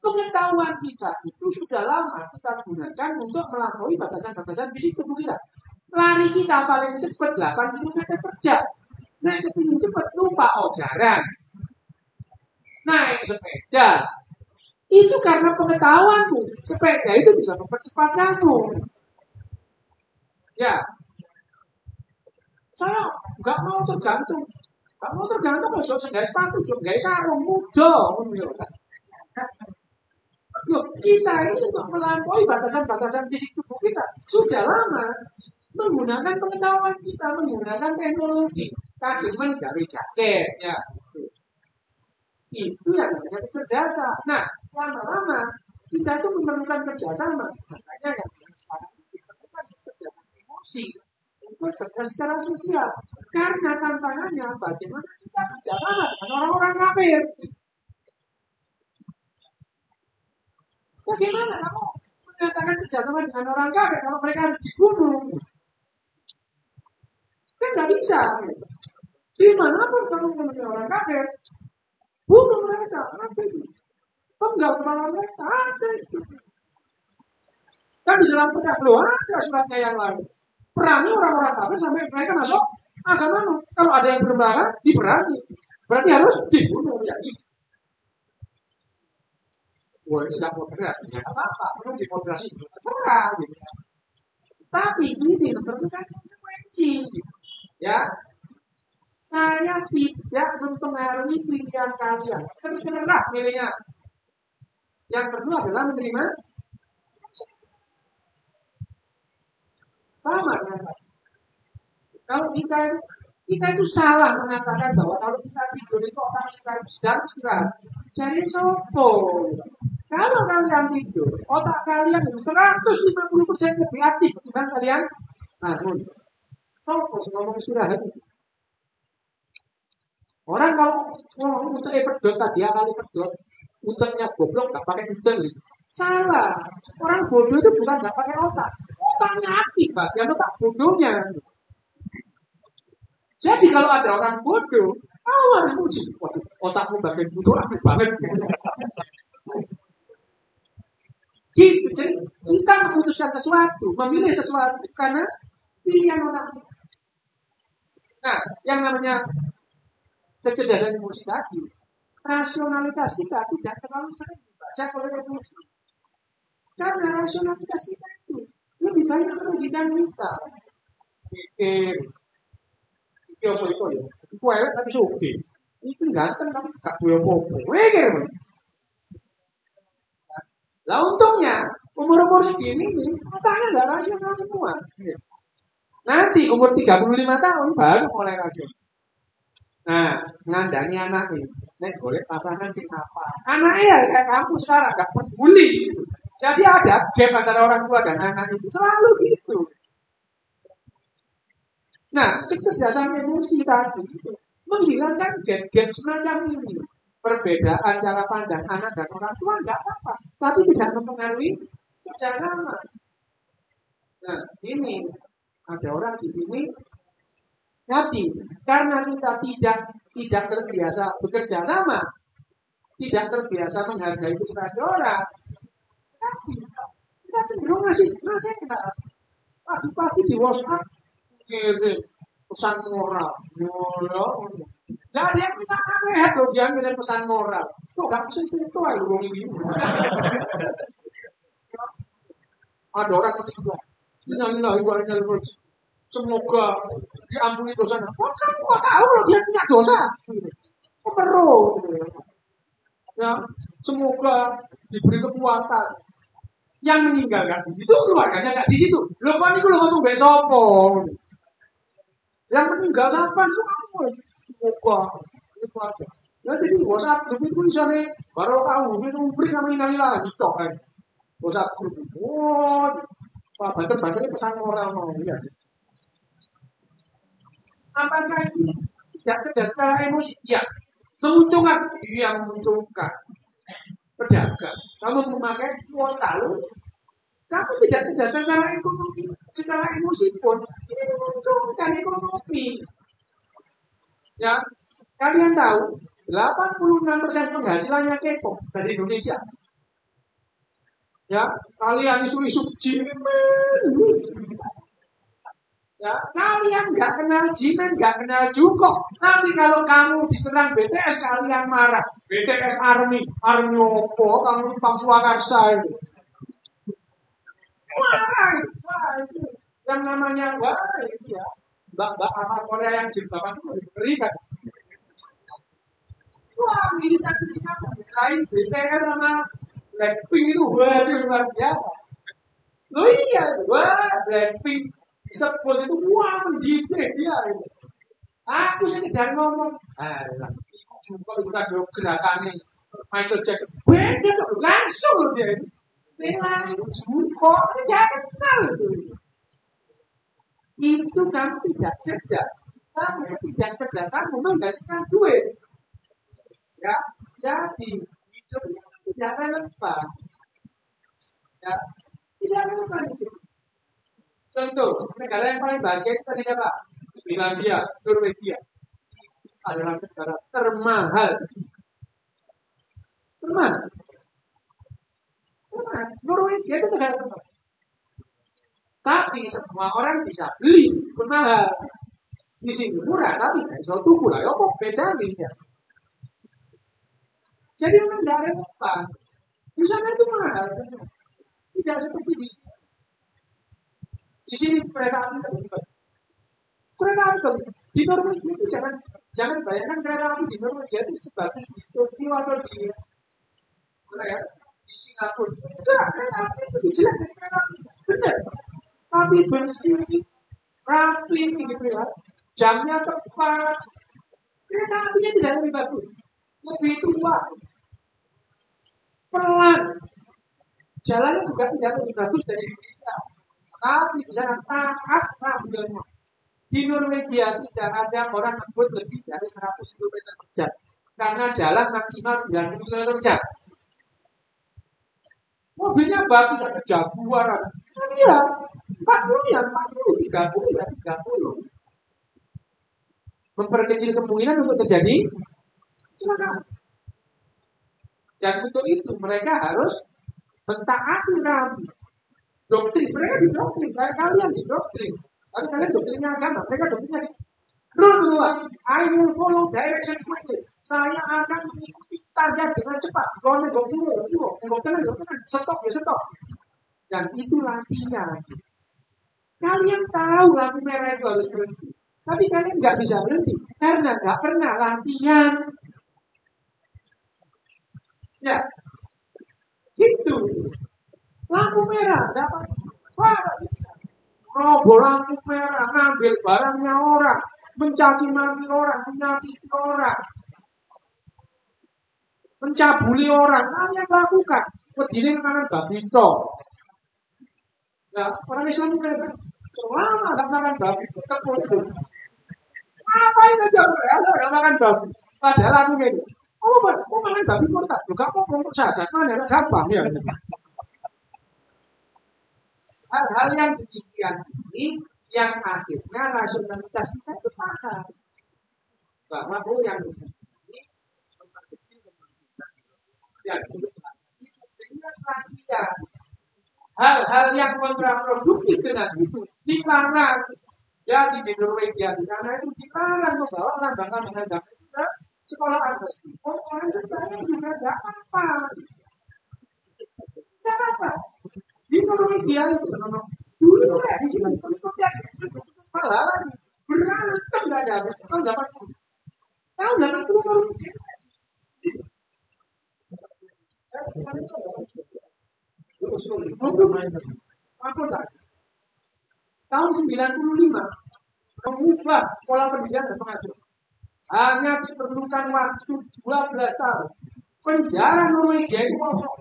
Pengetahuan kita itu sudah lama kita gunakan untuk melampaui batasan-batasan fisik tubuh kita. Lari kita paling cepat 8 km per jam. Naik kepingin cepat lupa jaran. Naik sepeda. Itu karena pengetahuanku. Sepeda itu bisa mempercepat kamu. Ya. Saya nggak mau tergantung. Nggak mau tergantung kalau saya sepatu, nggak sarung mudah. Loh, kita ini untuk melampaui batasan-batasan fisik tubuh kita sudah lama menggunakan pengetahuan kita, menggunakan teknologi. Kademen dari jaket, ya. Itu yang namanya kecerdasan. Nah, lama-lama kita itu memerlukan kerjasama. Makanya yang sekarang diperlukan kecerdasan emosi untuk cerdas secara sosial. Karena tantangannya bagaimana kita kerjasama dengan orang-orang kafir. Bagaimana kamu menyatakan kerjasama dengan orang kafir kalau mereka harus dibunuh? Kan nggak bisa. Dimanapun kamu menemui orang kafir, bunuh mereka, penggal kepala mereka, ada itu. Kan di dalam pedang belum ada suratnya yang lain. Perangi orang-orang kafir sampai mereka masuk agama. Kalau ada yang berperang, diperangi. Berarti harus dibunuh ya. Wah, ini tidak mau berat, ya apa-apa, perlu dimoderasi, terserah, gitu. Tapi ini memerlukan konsekuensi, ya. Saya tidak mempengaruhi pilihan kalian. Terserah pilihnya. Yang kedua adalah menerima sama dengan kalau kita itu salah mengatakan bahwa kalau kita tidur itu otak kita sedang istirahat. Jadi sopo. Kalau kalian tidur, otak kalian 150% lebih aktif ketimbang kalian bangun. Fokus ngomong istirahat. Orang kalau ngomong uteknya pedot tadi kali pedot, uteknya goblok nggak pakai utek. Salah. Orang bodoh itu bukan nggak pakai otak. Otaknya aktif, bagian otak bodohnya. Jadi kalau ada orang bodoh, harus puji. Waduh, otakmu bagian bodoh aktif banget. Gitu, jadi kita memutuskan sesuatu, memilih sesuatu karena pilihan otak. Nah, yang namanya kecerdasan emosi tadi, rasionalitas kita tidak terlalu sering dibaca oleh emosi. Karena rasionalitas kita itu lebih banyak merugikan kita. Pikir apa itu ya? Itu elek tapi oke. Itu ganteng tapi gak boleh apa-apa. Pikir. Lah untungnya umur-umur segini nih otaknya nggak rasional semua. Nanti umur 35 tahun baru mulai rasional. Nah, ngandani anak nih, nek boleh pasangan sing apa? Anaknya ya kayak kamu sekarang nggak peduli. Jadi ada gap antara orang tua dan anak itu selalu gitu. Nah, kecerdasan emosi tadi itu menghilangkan gap-gap semacam ini. Perbedaan cara pandang anak dan orang tua nggak apa-apa, tapi tidak mempengaruhi kerjasama. Nah, ini ada orang di sini nanti karena kita tidak terbiasa bekerja sama, tidak terbiasa menghargai privasi orang, tapi kita cenderung ngasih nasihat. Pagi-pagi di WhatsApp kirim pesan moral, jadi yang minta nasihat loh, dia ngirim pesan moral. Tuh gak bisa cerita loh ini. Ada orang ketiga, innalillahi wa inna ilaihi raji'un. Semoga diampuni dosanya. Kok kamu gak tahu loh dia punya dosa? Kok perlu? Ya, semoga diberi kekuatan. Yang meninggalkan itu keluarganya nggak di situ. Lupa nih kalau ngomong besok. Yang meninggal siapa itu kamu? Semoga itu aja. Ya jadi WhatsApp grup itu misalnya baru tahu itu beri kami innalillahi gitu kan. WhatsApp grup itu. Wah, banter-banternya pesan moral mau ya. Apakah ini tidak cerdas secara emosi? Ya, menguntungkan. Dia menguntungkan. Pedagang, kamu memakai kuota lu, kamu tidak cerdas secara ekonomi, secara emosi pun ini menguntungkan ekonomi. Ya, kalian tahu 86% penghasilannya K-pop dari Indonesia. Ya, kalian isu-isu jimin. Ya, kalian nggak kenal jimin, nggak kenal jukok. Tapi kalau kamu diserang BTS, kalian marah. BTS Army opo, kamu numpang swakarsa itu. Wah, itu yang namanya itu ya. Mbak Ahmad Korea yang jilbaban itu ngeri kan. Wah, militansi apa? Lain BTS sama Blackpink itu waduh luar biasa. Loh iya, wah Blackpink disebut itu wah mendidik dia itu. Aku sekedar ngomong, juga ada gerakan nih Michael Jackson. Beda tuh langsung dia itu. Langsung kok tidak kenal itu. Itu kamu tidak cerdas. Kamu tidak cerdasanmu menghasilkan duit. Ya, jadi hidupnya tidak relevan. Ya, tidak relevan itu. Contoh, negara yang paling bahagia itu tadi siapa? Finlandia, Norwegia. Adalah negara termahal. Norwegia itu negara termahal. Tapi semua orang bisa beli, mahal. Di sini murah, tapi nggak bisa tuku lah. Kok beda nih ya? Jadi memang tidak relevan. Di sana itu mahal. Tidak seperti di sini. Di sini kereta api terlibat. Kereta api di Norwegia itu jangan bayangkan kereta api di Norwegia itu sebagus di Tokyo atau di Korea, di Singapura. Enggak, kereta api itu dijelas dari kereta api. Benar. Tapi bersih, rapi gitu ya. Jamnya tepat. Kereta apinya tidak lebih bagus. Lebih tua. pelan. Jalannya juga tidak lebih bagus dari Indonesia. Tapi jalan taat rambilnya. Di Norwegia tidak ada orang ngebut lebih dari 100 km per jam. Karena jalan maksimal 90 km per jam. Mobilnya bagus, ada Jaguar. Iya, 40 ya 40, 30 ya 30. Memperkecil kemungkinan untuk terjadi kecelakaan. Dan untuk itu mereka harus mentaati doktrin. Mereka didoktrin, kayak kalian didoktrin. Tapi kalian doktrinnya agama, mereka doktrinnya rule kedua, I will follow direction quickly. Saya akan mengikuti target dengan cepat. Kalau nengok kanan, stop ya stop. Dan itu latihan. Kalian tahu lampu merah itu harus berhenti. Tapi kalian nggak bisa berhenti karena nggak pernah latihan. Ya, itu lampu merah dapat roboh lampu merah, ngambil barangnya orang, mencaci maki orang, menyakiti orang, mencabuli orang. Kalian lakukan. Berdiri kanan babi cok. Nah, orang Islam itu selama nggak makan babi, tetap muslim. Ngapain aja berasa nggak makan babi? Padahal aku gitu. Oh, kok makan babi murtad? Juga kok untuk sadat mana gampang ya. Hal-hal yang demikian ini yang akhirnya rasionalitas kita itu paham bahwa yang ini yang hal-hal yang kontraproduktif dengan itu dilarang. Jadi di Norwegia di sana itu dilarang membawa lambang-lambang agama itu ke sekolah agama. Orang sebenarnya juga tidak apa-apa. Tidak apa. Di Norwegia itu dulu ya di sini berikutnya malah berantem nggak ada tahun 80. Tahun 80 Norwegia. Tahun 95 mengubah pola pendidikan dan pengasuhan. Hanya diperlukan waktu 12 tahun. Penjara Norwegia itu kosong.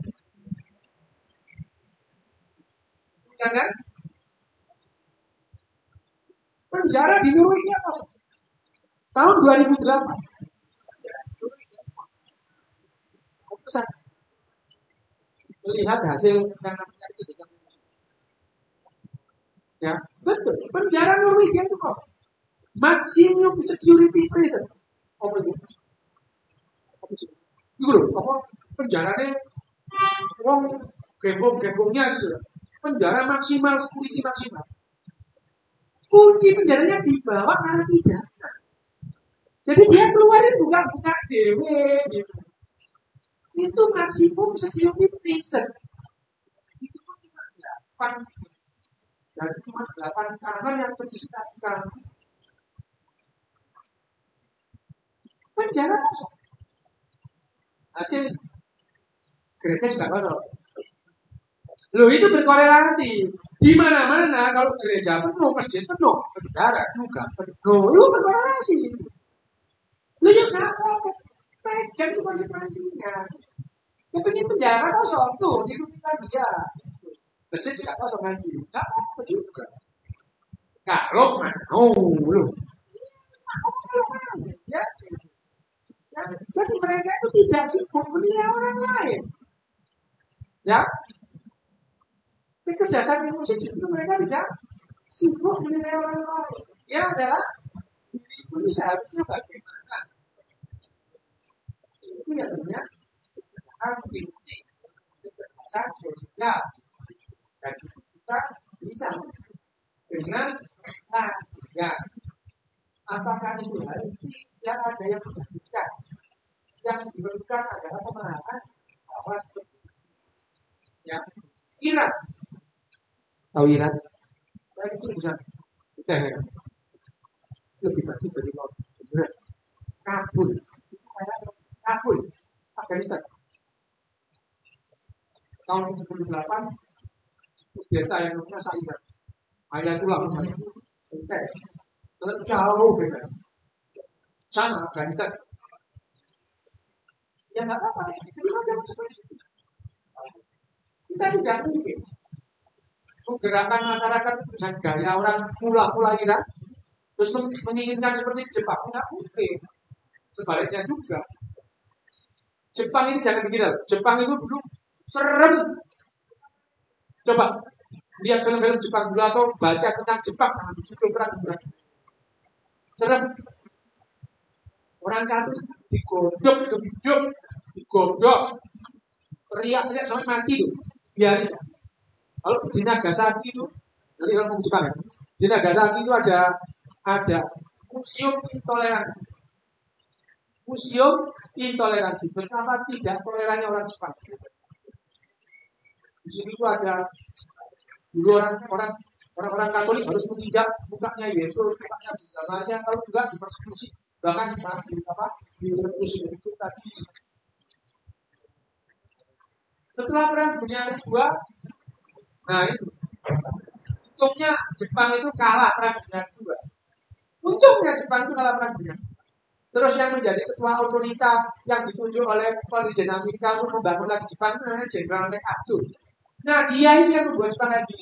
Kan? Penjara di Norwegia kosong. Tahun 2008. Pesan. Melihat hasil yang namanya itu di ya, betul. Penjara Norwegia itu kosong. Maximum security prison. Apa itu? Itu loh, apa penjaranya uang gembong-gembongnya gitu. Penjara maksimal, security maksimal. Kunci penjaranya dibawa narapidana. Jadi dia keluarin buka dewe gitu. Itu maksimum security prison. Itu pun cuma 8. Dan cuma 8 kamar yang berdiskusikan. Penjara kosong. Hasil gereja juga kosong. Loh itu berkorelasi. Di mana-mana kalau gereja penuh, masjid penuh, penjara juga penuh. Lu berkorelasi. Lu yang apa? Pegang itu konsekuensinya. Ya pengen penjara kosong tuh, kita dia. Masjid juga kosong lagi. Enggak apa juga. Kalau mau lu. Ya. Jadi mereka itu tidak sibuk menilai orang lain. Ya. Kecerdasan emosi justru mereka tidak sibuk menilai orang lain. Ya adalah diriku ini seharusnya bagaimana. Itu yang namanya prinsip kecerdasan sosial. Dan kita bisa dengan ya. Apakah itu harus tidak ada yang diperlukan? Yang diperlukan adalah pemahaman bahwa seperti itu. Ya, Iran. Tahu Iran? Saya itu bisa kita lebih bagus dari laut. Kabul, Afghanistan. Tahun 78, kudeta yang namanya Saidah. Ayatullah selesai. Jauh beda. Sana Afghanistan. Ya nggak apa-apa. Itu kan seperti itu. Kita tidak mungkin menggerakkan masyarakat dengan gaya orang pula-pula Iran, terus menginginkan seperti Jepang, nggak mungkin. Sebaliknya juga, Jepang ini jangan dikira, Jepang itu dulu serem. Coba lihat film-film Jepang dulu atau baca tentang Jepang, judul perang serem. Orang Katolik digodok, hidup, digodok, teriak-teriak sampai mati itu, biarin. Kalau di Nagasaki itu, dari orang Jepang, di Nagasaki itu ada museum intoleransi. Museum intoleransi. Betapa tidak tolerannya orang Jepang. Di sini itu ada dulu orang Katolik harus menginjak mukanya Yesus, mukanya Buddha, kalau juga dipersekusi, bahkan dipersekusi itu tadi. Setelah perang dunia kedua, nah itu untungnya Jepang itu kalah perang dunia kedua. Untungnya Jepang itu kalah perang dunia. Terus yang menjadi ketua otorita yang ditunjuk oleh Presiden Amerika untuk membangun lagi Jepang itu namanya Jenderal MacArthur. Nah dia ini yang membuat Jepang lagi.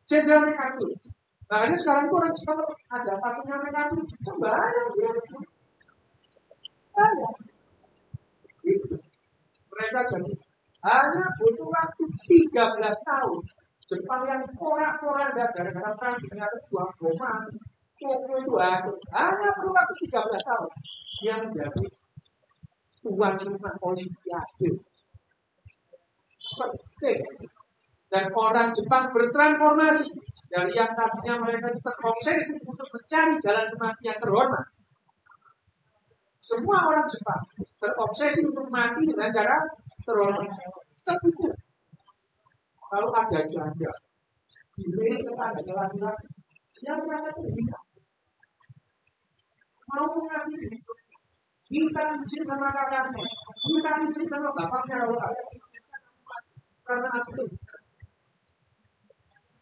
Jenderal MacArthur. Makanya sekarang itu orang Jepang ada satunya MacArthur. Banyak dia. Banyak. Itu. Mereka jadi hanya butuh waktu 13 tahun. Jepang yang porak-porak gara-gara perang dunia kedua, Roma, Tokyo itu hanya perlu waktu 13 tahun. Dia menjadi tuan rumah Olimpiade. Oke. Dan orang Jepang bertransformasi dari yang tadinya mereka terobsesi untuk mencari jalan kematian terhormat. Semua orang Jepang terobsesi untuk mati dengan cara terhormat. Sepupu. Kalau ada janda, dilirik kepada laki-laki, yang mereka itu mau mengambil hidup, minta izin sama kakaknya, minta izin sama bapaknya, karena itu.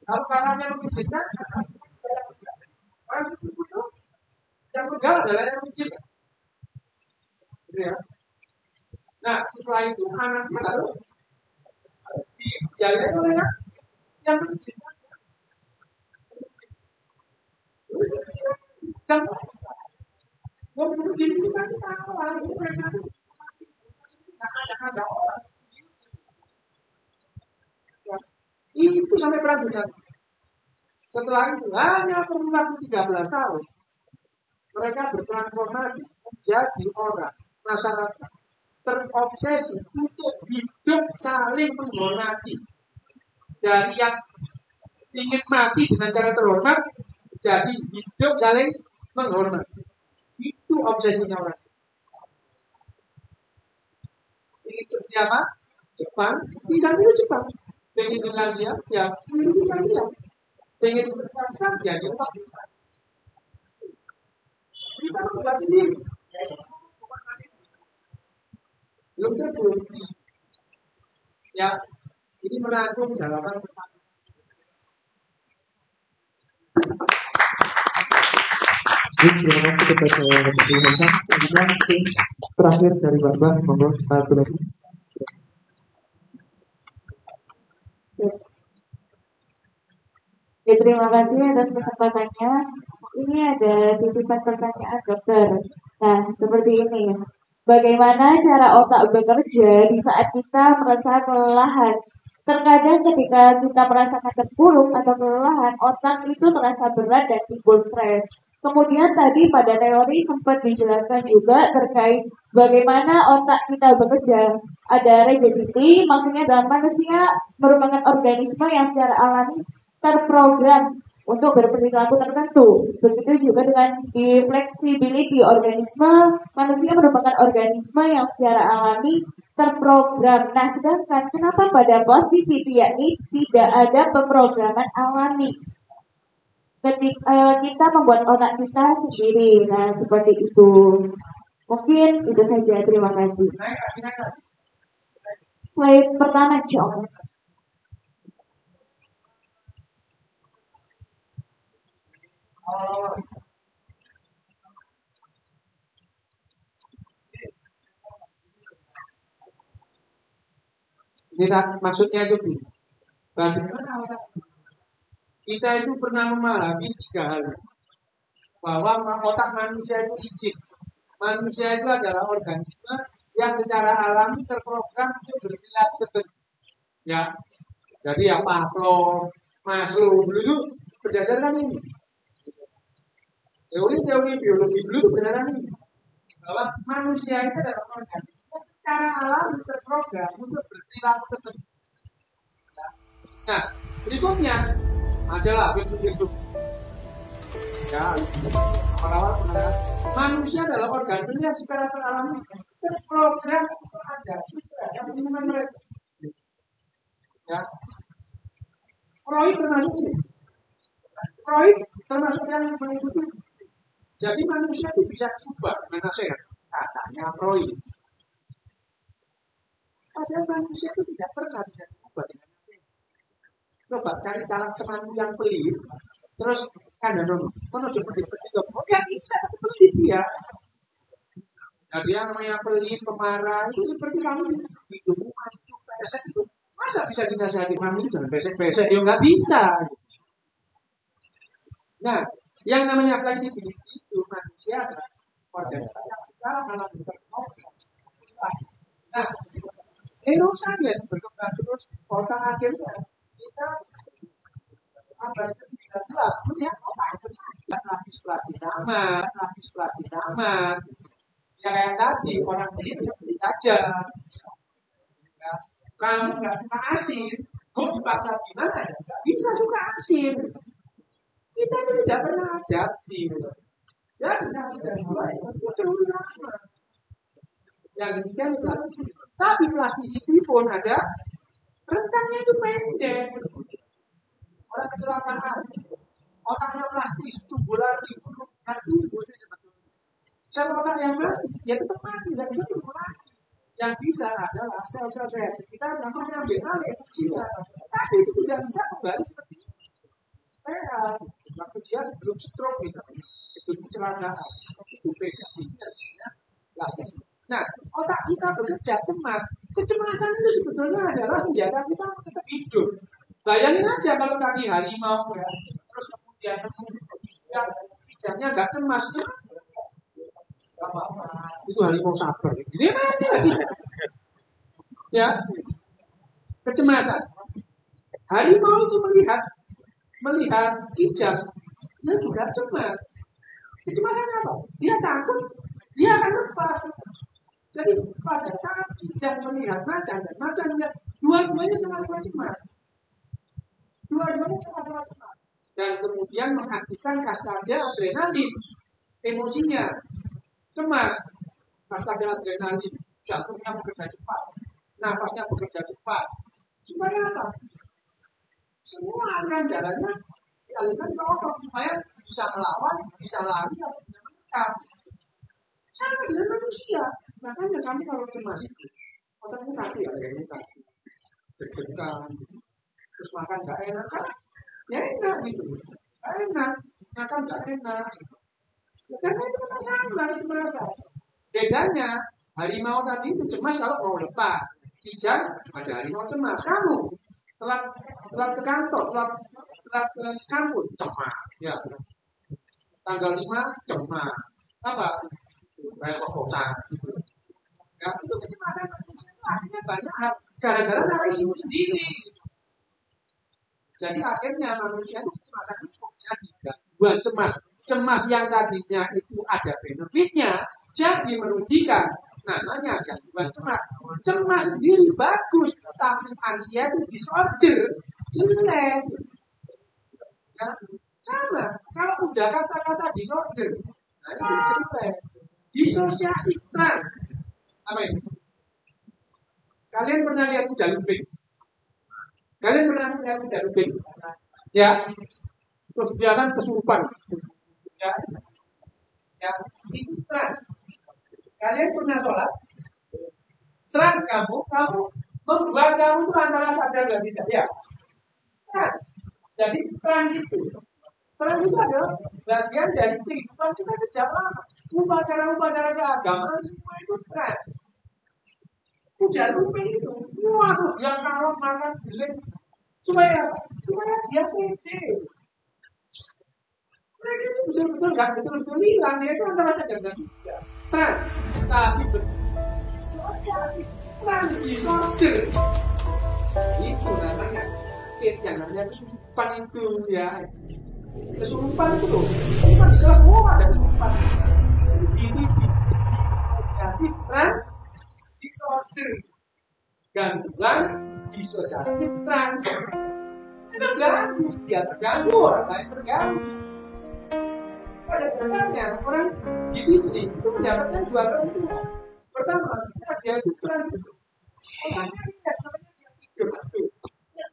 Kalau kakaknya mengizinkan, orang sepupu itu yang pegal adalah yang mengizinkan. Ya. Nah, setelah itu anaknya harus dibiayai oleh yang mengizinkan. Dan kemudian itu kan kita orang itu mereka ada orang. Itu sampai perang dunia. Setelah itu hanya perlu waktu 13 tahun. Mereka bertransformasi menjadi orang masyarakat terobsesi untuk hidup saling menghormati. Dari yang ingin mati dengan cara terhormat, jadi hidup saling menghormati. Itu obsesinya orang. Ingin seperti apa? Jepang, tidak perlu Jepang. Pengen Finlandia, ya perlu Finlandia. Pengen berkata, ya Jepang. Kita buat sendiri. Belum tentu. Ya, ini merangkum jawaban pertanyaan. Terima kasih kepada Bapak Hasan. Kemudian terakhir dari Bapak, monggo satu lagi. Ya, terima kasih atas kesempatannya. Ini ada titipan pertanyaan dokter. Nah, seperti ini. Bagaimana cara otak bekerja di saat kita merasa kelelahan? Terkadang ketika kita merasakan terpuruk atau kelelahan, otak itu terasa berat dan timbul stres. Kemudian tadi pada teori sempat dijelaskan juga terkait bagaimana otak kita bekerja. Ada rigidity, maksudnya dalam manusia merupakan organisme yang secara alami terprogram untuk berperilaku tertentu. Begitu juga dengan di flexibility, organisme manusia merupakan organisme yang secara alami terprogram. Nah, sedangkan kenapa pada positivity yakni tidak ada pemrograman alami? Ketika kita membuat otak kita sendiri. Nah, seperti itu. Mungkin itu saja. Terima kasih. Slide pertama, John. Maksudnya itu bagaimana kita itu pernah memahami 3 hal. Bahwa otak manusia itu licin. Manusia itu adalah organisme yang secara alami terprogram untuk berperilaku tertentu. Ya, jadi yang Pavlov, Maslow dulu itu berdasarkan ini. Teori-teori biologi dulu itu berdasarkan ini. Bahwa manusia itu adalah organisme secara alami terprogram untuk berperilaku tertentu. Nah, berikutnya adalah filsuf. Ya, awal-awal manusia adalah organisme yang secara alami terprogram untuk ada terhadap lingkungan mereka. Ya, Freud termasuk ini. Freud termasuk yang mengikuti. Jadi manusia itu bisa berubah dengan nasihat, katanya Freud. Padahal manusia itu tidak pernah bisa berubah dengan nasihat. Coba cari teman yang pelit, terus kan mana seperti itu, ya bisa tapi pelit ya. Jadi yang namanya pelit, pemarah itu seperti kamu hidupmu hancur, pesek itu. Masa bisa dinasihati kamu jangan pesek-pesek? Ya nggak bisa. Nah, yang namanya fleksibilitas itu manusia adalah organisasi yang secara alami berkembang. Nah, neuroscience berkembang terus, otak akhirnya kita abad ke-19 melihat otak plastis amat. Ya kayak tadi orang beli aja. Ya, kamu nggak suka asin, gue dipaksa gimana ya? Nggak bisa suka asin. Kita itu tidak pernah adaptif. Ya, kita sudah mulai terlalu lama. Yang ketiga itu, tapi plastisiti pun ada rentangnya itu pendek. Orang kecelakaan, otaknya plastis, tumbuh lagi, tumbuh sih sebetulnya. Sel otak yang plastis, ya tetap mati, nggak bisa tumbuh lagi. Yang bisa adalah sel-sel sehat kita yang mengambil alih fungsinya, tapi itu tidak bisa kembali seperti itu. Waktu dia sebelum stroke misalnya, sebelum kecelakaan, itu beda. Nah, otak kita bekerja cemas. Kecemasan itu sebetulnya adalah senjata kita tetap hidup. Bayangin aja kalau tadi harimau ya, terus kemudian pijatnya nggak cemas, ya. Itu harimau sabar. Ini mati nggak sih? Ya, kecemasan. Harimau itu melihat kijang, dia juga cemas. Kecemasan apa? Dia takut, dia akan lepas. Jadi pada saat kijang melihat macan dan macan melihat, dua-duanya sama-sama cemas. Dan kemudian mengaktifkan kaskade adrenalin, emosinya cemas, kaskade adrenalin, jantungnya bekerja cepat, nafasnya bekerja cepat. Supaya apa? Semua aliran darahnya dialirkan ke otot supaya bisa melawan, bisa lari, atau bisa menekam. Sama dengan manusia. Makanya kami kalau cemas itu, otaknya kaki ya, kaki deg-degan, terus makan nggak enak kan? Ya enak gitu, nggak enak, makan nggak enak. Ya, karena itu kan sama, itu merasa. Bedanya harimau tadi itu cemas kalau mau lepas, kijang ada harimau cemas. Kamu setelah ke kantor, setelah ke kampus cemas, ya. Tanggal 5 cemas, apa? Kayak kos-kosan. Ya itu kecemasan akhirnya banyak hal gara-gara narasimu sendiri. Jadi akhirnya manusia itu kecemasan itu jadi gangguan cemas yang tadinya itu ada benefitnya jadi merugikan. Namanya gangguan cemas. Cemas sendiri bagus, tapi anxiety disorder jelek. Ya, sama. Kalau udah kata-kata disorder, nah itu jelek. Disosiasi trans. Apa itu? Kalian pernah lihat kuda lumping? Kalian pernah lihat kuda lumping? Ya. Terus dia kan kesurupan. Ya. Ya, itu trans. Kalian pernah sholat? Trans kamu membuat kamu itu antara sadar dan tidak. Ya. Trans. Jadi trans itu adalah bagian dari kehidupan kita sejak lama. Upacara keagamaan semua itu trans. Udah lupa itu. Wah, terus dia kalau makan jelek. Supaya apa? Supaya dia pede. Mereka itu betul-betul nggak betul-betul hilang. Dia itu antara sadar dan tidak. Trans, tapi trans disorder. Itu namanya. Yang namanya kesurupan itu ya. Kesurupan itu loh. Bukan di kelas ada kesurupan. Ini disosiasi trans disorder. Gangguan disosiasi trans. Terganggu, dia terganggu, orang lain terganggu. Pada dasarnya orang gitu itu mendapatkan dua keuntungan. Pertama, dia itu trans. Orangnya dia tidur satu.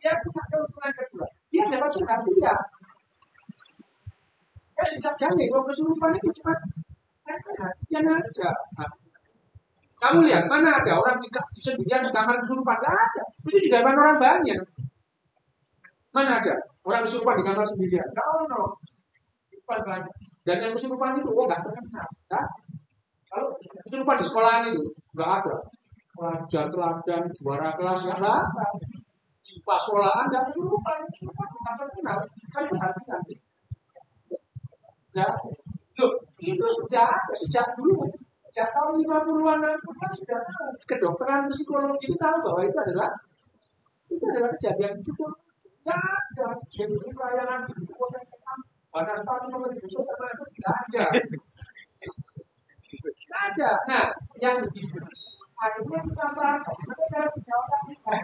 Dia punya keuntungan kedua. Dia dapat perhatian. Ya bisa jadi kalau kesurupan itu cuma perhatian aja. Kamu lihat mana ada orang di sendirian di kamar kesurupan? Tidak ada. Itu di hadapan orang banyak. Mana ada orang kesurupan di kamar sendirian? No. Dan yang kesurupan itu nggak terkenal. Kalau kesurupan di sekolahan itu nggak ada. Pelajar-pelajar juara kelas nggak ada. Di pas sekolahan nggak kesurupan nggak terkenal. Kan perhatian. Ya, loh, itu sudah ada sejak dulu. Sejak tahun 50-an sudah tahu. Kedokteran psikologi itu tahu bahwa itu adalah kejadian psikologi. Ya, jadi pelayanan itu badan tahun itu tidak ada. Tidak ada. Nah, yang akhirnya kita perhatikan, kita berjawab kita.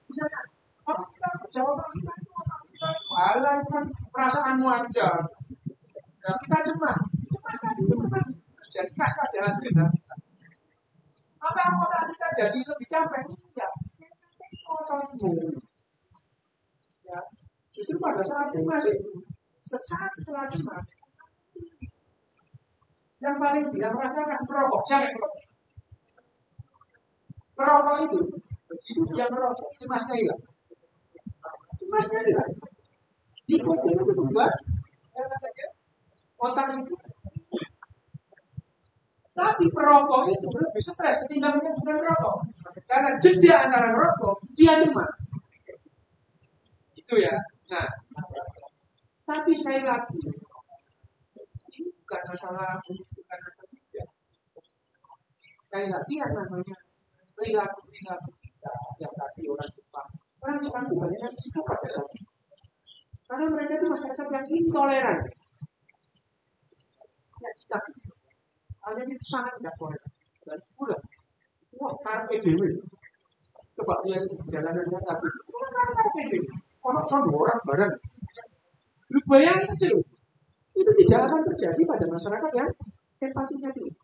Misalnya, kalau kita berjawab kita itu hal kan perasaanmu aja. Nah, kita cemas jadi kasar jalan kita. Apa yang otak kita jadi lebih capek? Ya, otakmu. Ya, justru pada saat cemas itu, sesaat setelah cemas, yang paling tidak merasakan merokok, jangan merokok itu, begitu dia merokok, cemasnya hilang. Nikotin itu membuat otak itu. Tapi perokok itu lebih stres ketimbang bukan merokok, karena jeda antara merokok dia cemas. Itu ya. Nah, tapi sekali lagi ini bukan masalah bukan apa tidak. Sekali lagi yang namanya perilaku kita yang tadi orang Jepang itu banyak psikopat ya sob. Karena mereka itu masyarakat yang intoleran. Ya kita hanya itu sangat tidak toleran. Dan pula, wah karpe dewi. Coba lihat jalanannya tapi karpe dewi. Orang sama orang bareng. Lu bayangin aja loh. Itu tidak akan terjadi pada masyarakat yang empatinya tinggi.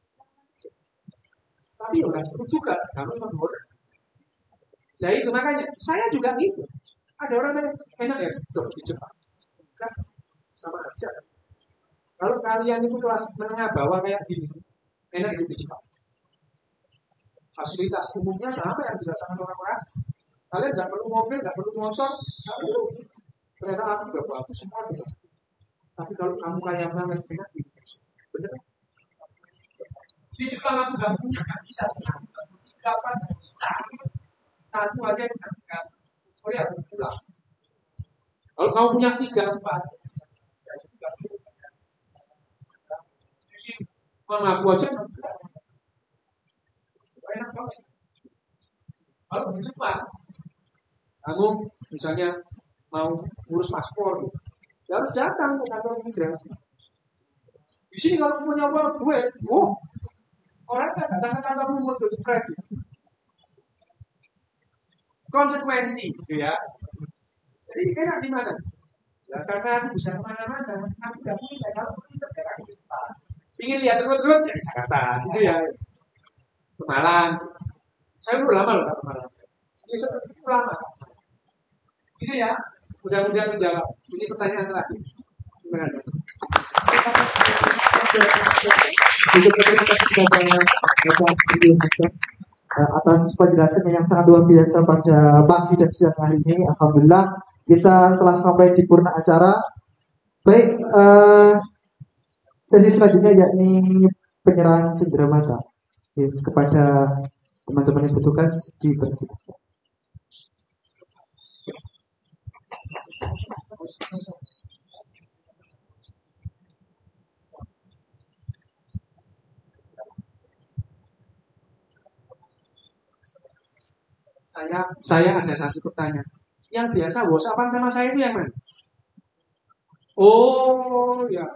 Tapi orang seru juga kalau sama orang. Nah itu makanya saya juga gitu. Ada orang yang enak ya dok di Jepang. Kan sama aja. Kalau kalian itu kelas menengah bawah kayak gini, enak hidup di Jepang. Fasilitas umumnya sama yang dirasakan orang-orang. Kalian nggak perlu mobil, nggak perlu motor, nggak perlu kereta api, nggak perlu semua gitu. Tapi kalau kamu kayak banget, enak gitu. Bener? Di Jepang aku nggak punya, nggak bisa. Kapan bisa? Satu aja yang nggak. Korea harus pulang. Kalau kamu punya 3, 4, jadi mengaku aja. Enak banget. Kalau di Jepang, kamu misalnya mau ngurus paspor, ya harus datang ke kantor imigrasi. Di sini kalau punya uang gue, orang kan datang ke kantor umum untuk kredit. Konsekuensi, gitu ya. Jadi enak di mana? Ya karena aku bisa kemana-mana, aku nggak punya kalau kita daerah kita. Ingin lihat terus dari Jakarta, gitu ya. Ke Malang. Saya udah lama loh ke Malang. Ini seperti itu lama. Gitu ya. Mudah-mudahan menjawab. Ini pertanyaan terakhir. Terima kasih. Atas penjelasan yang sangat luar biasa pada pagi dan siang hari ini. Alhamdulillah kita telah sampai di purna acara. Baik, sesi selanjutnya yakni penyerahan cendera mata kepada Teman-teman yang bertugas dipersilakan. Saya ada satu pertanyaan. Yang biasa WhatsAppan sama saya itu yang mana? Oh ya,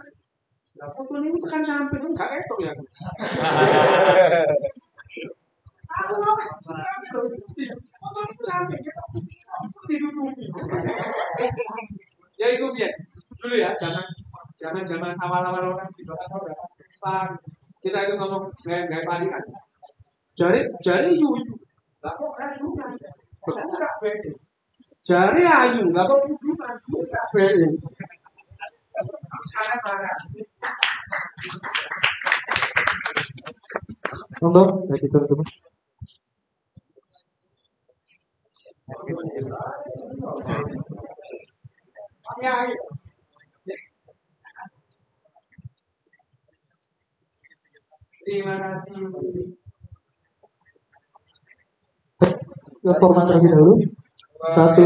nah, foto ini kan sampai enggak etok ya. Aku mau foto itu sampai ya itu dia dulu ya, zaman awal-awal orang di Bapak kita itu ngomong gaya parikan. Jari yu, lah kok ayu kan? Enggak beda. Jari ayu, lah kok enggak beda. Monggo, dari teman-teman. Terima kasih. Ke format terlebih dahulu. Satu.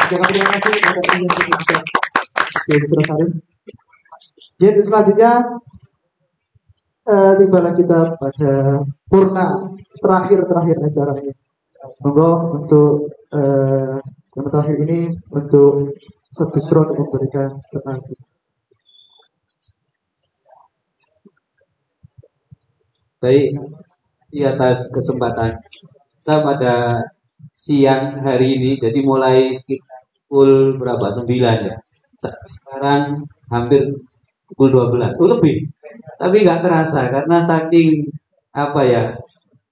Terima kasih. Jadi selanjutnya tibalah kita pada purna terakhir acaranya. Monggo untuk yang terakhir ini untuk Sedusro untuk memberikan keterangan. Baik, di atas kesempatan saya pada siang hari ini, jadi mulai sekitar pukul berapa? 9 ya. Sekarang hampir pukul 12, lebih. Tapi nggak terasa karena saking apa ya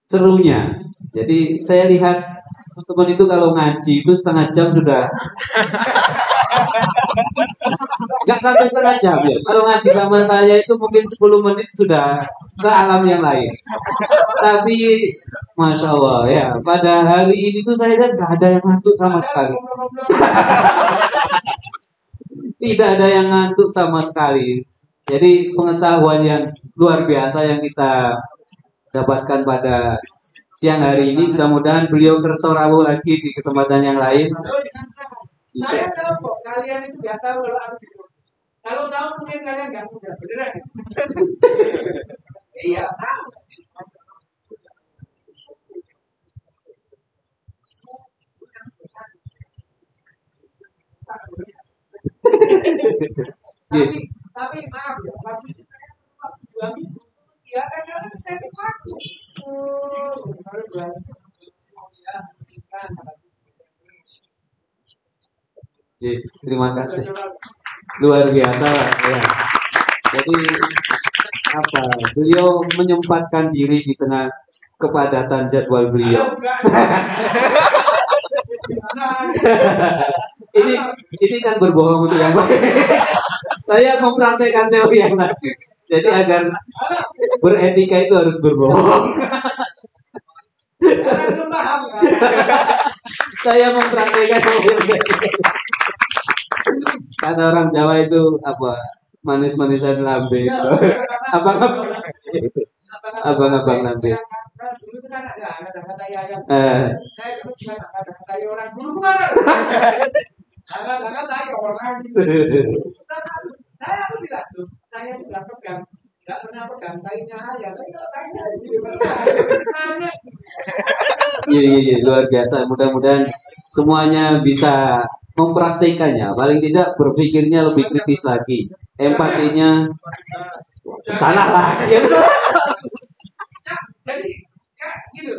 serunya. Jadi saya lihat teman-teman itu kalau ngaji itu setengah jam sudah nggak sampai setengah jam ya. Kalau ngaji sama saya itu mungkin 10 menit sudah ke alam yang lain. Tapi Masya Allah ya, pada hari ini tuh saya lihat nggak ada yang ngantuk sama sekali. Tidak ada yang ngantuk sama sekali. Jadi pengetahuan yang luar biasa yang kita dapatkan pada siang hari ini. Mudah-mudahan beliau tersorawu lagi di kesempatan yang lain. Saya tahu kok kalian itu nggak tahu kalau aku gitu. Kalau tahu mungkin kalian nggak mudah, beneran. Iya. Tapi maaf ya, waktu itu saya jual itu, ya kadang saya dipakai. Terima kasih. Luar biasa lah ya. Jadi apa? Beliau menyempatkan diri di tengah kepadatan jadwal beliau. ini kan berbohong untuk yang baik. Saya mempraktekkan teori yang tadi. Jadi agar beretika itu harus berbohong. Saya mempraktekkan teori yang baik. Kata orang Jawa itu apa? Manis-manisan lambe. Abang-abang lambe. Saya sudah pegang, tidak pernah pegang tainya ayah. Iya, luar biasa. Mudah-mudahan semuanya bisa mempraktikannya. Paling tidak berpikirnya lebih kritis lagi. Empatinya salah lagi. Jadi, ya gitu.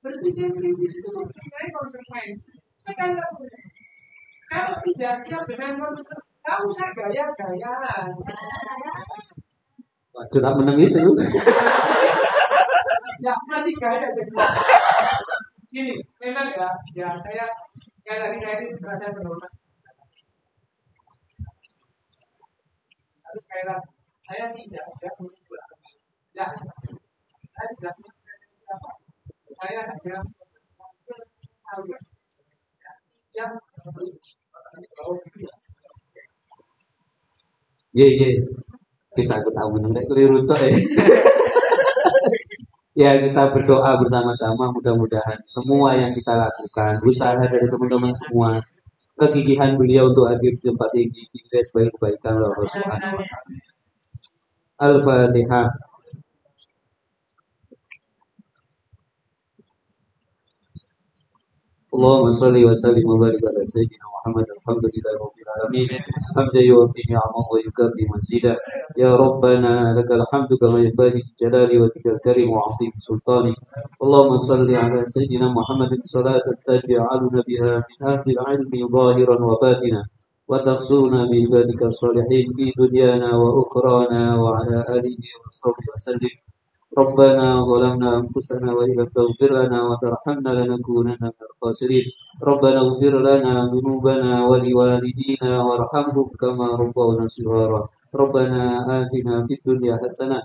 Berpikir kritis itu mempunyai konsekuensi. Sekali kalau tidak siap dengan konsekuensi, kamu usah gaya-gayaan. Waduh, tak menangis itu. Ya, nanti gaya jadi. Gini, memang ya saya tadi saya ini merasa berhormat. Harus kayak saya tidak bersyukur. Ya, saya tidak siapa. Saya hanya tahu yang Iya. Bisa aku tahu menurut keliru tuh ya. Ya kita berdoa bersama-sama mudah-mudahan semua yang kita lakukan usaha dari teman-teman semua kegigihan beliau untuk hadir di tempat ini dinilai sebagai kebaikan Allah Subhanahu wa taala. Al-Fatihah. اللهم صل وسلم وبارك على سيدنا محمد الحمد لله رب العالمين حمدا يوفي نعمه ويكافي مزيدا يا ربنا لك الحمد كما ينبغي لجلال وجهك الكريم وعظيم سلطانك اللهم صل على سيدنا محمد صلاة تجعلنا بها من أهل العلم ظاهرا وباطنا وتغسلنا من عبادك الصالحين في دنيانا وأخرانا وعلى آله وصحبه وسلم ربنا ظلمنا أنفسنا وإن لم تغفر لنا وترحمنا لنكونن من الخاسرين ربنا اغفر لنا ذنوبنا ولوالدينا وارحمهم كما ربونا صغارا ربنا آتنا في الدنيا حسنة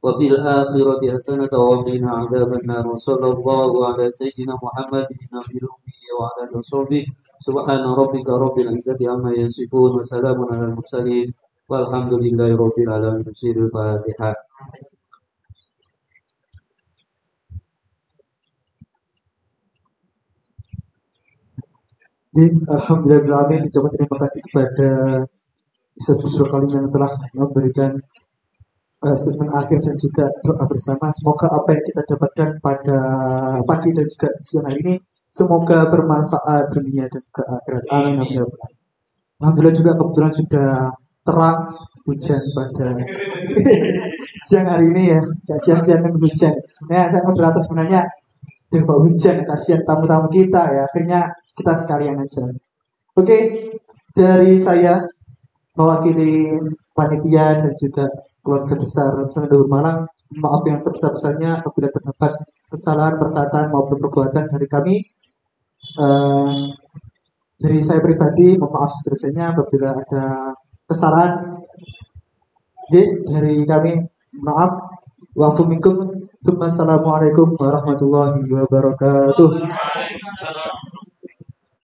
وفي الآخرة حسنة وقنا عذاب النار وصلى الله على سيدنا محمد النبي الأمي وعلى آله وصحبه سبحان ربك رب العزة عما يصفون وسلام على المرسلين والحمد لله رب العالمين. الفاتحة. Alhamdulillah, ucapkan terima kasih kepada Ustaz Busro Kalim yang telah memberikan statement akhir dan juga doa bersama. Semoga apa yang kita dapatkan pada pagi dan juga siang hari ini semoga bermanfaat dunia dan juga akhirat. Amin. Alhamdulillah juga kebetulan sudah terang hujan pada siang hari ini ya. Gak sia-siakan hujan. Sebenarnya saya moderator sebenarnya Dewa hujan, kasihan tamu-tamu kita ya. Akhirnya kita sekalian aja. Oke, dari saya mewakili panitia dan juga keluarga besar Pesantren Darul Malang, maaf yang sebesar-besarnya apabila terdapat kesalahan perkataan maupun perbuatan dari kami. Dari saya pribadi, mohon maaf seterusnya apabila ada kesalahan. Dari kami, maaf. Waktu minkum. Assalamualaikum warahmatullahi wabarakatuh.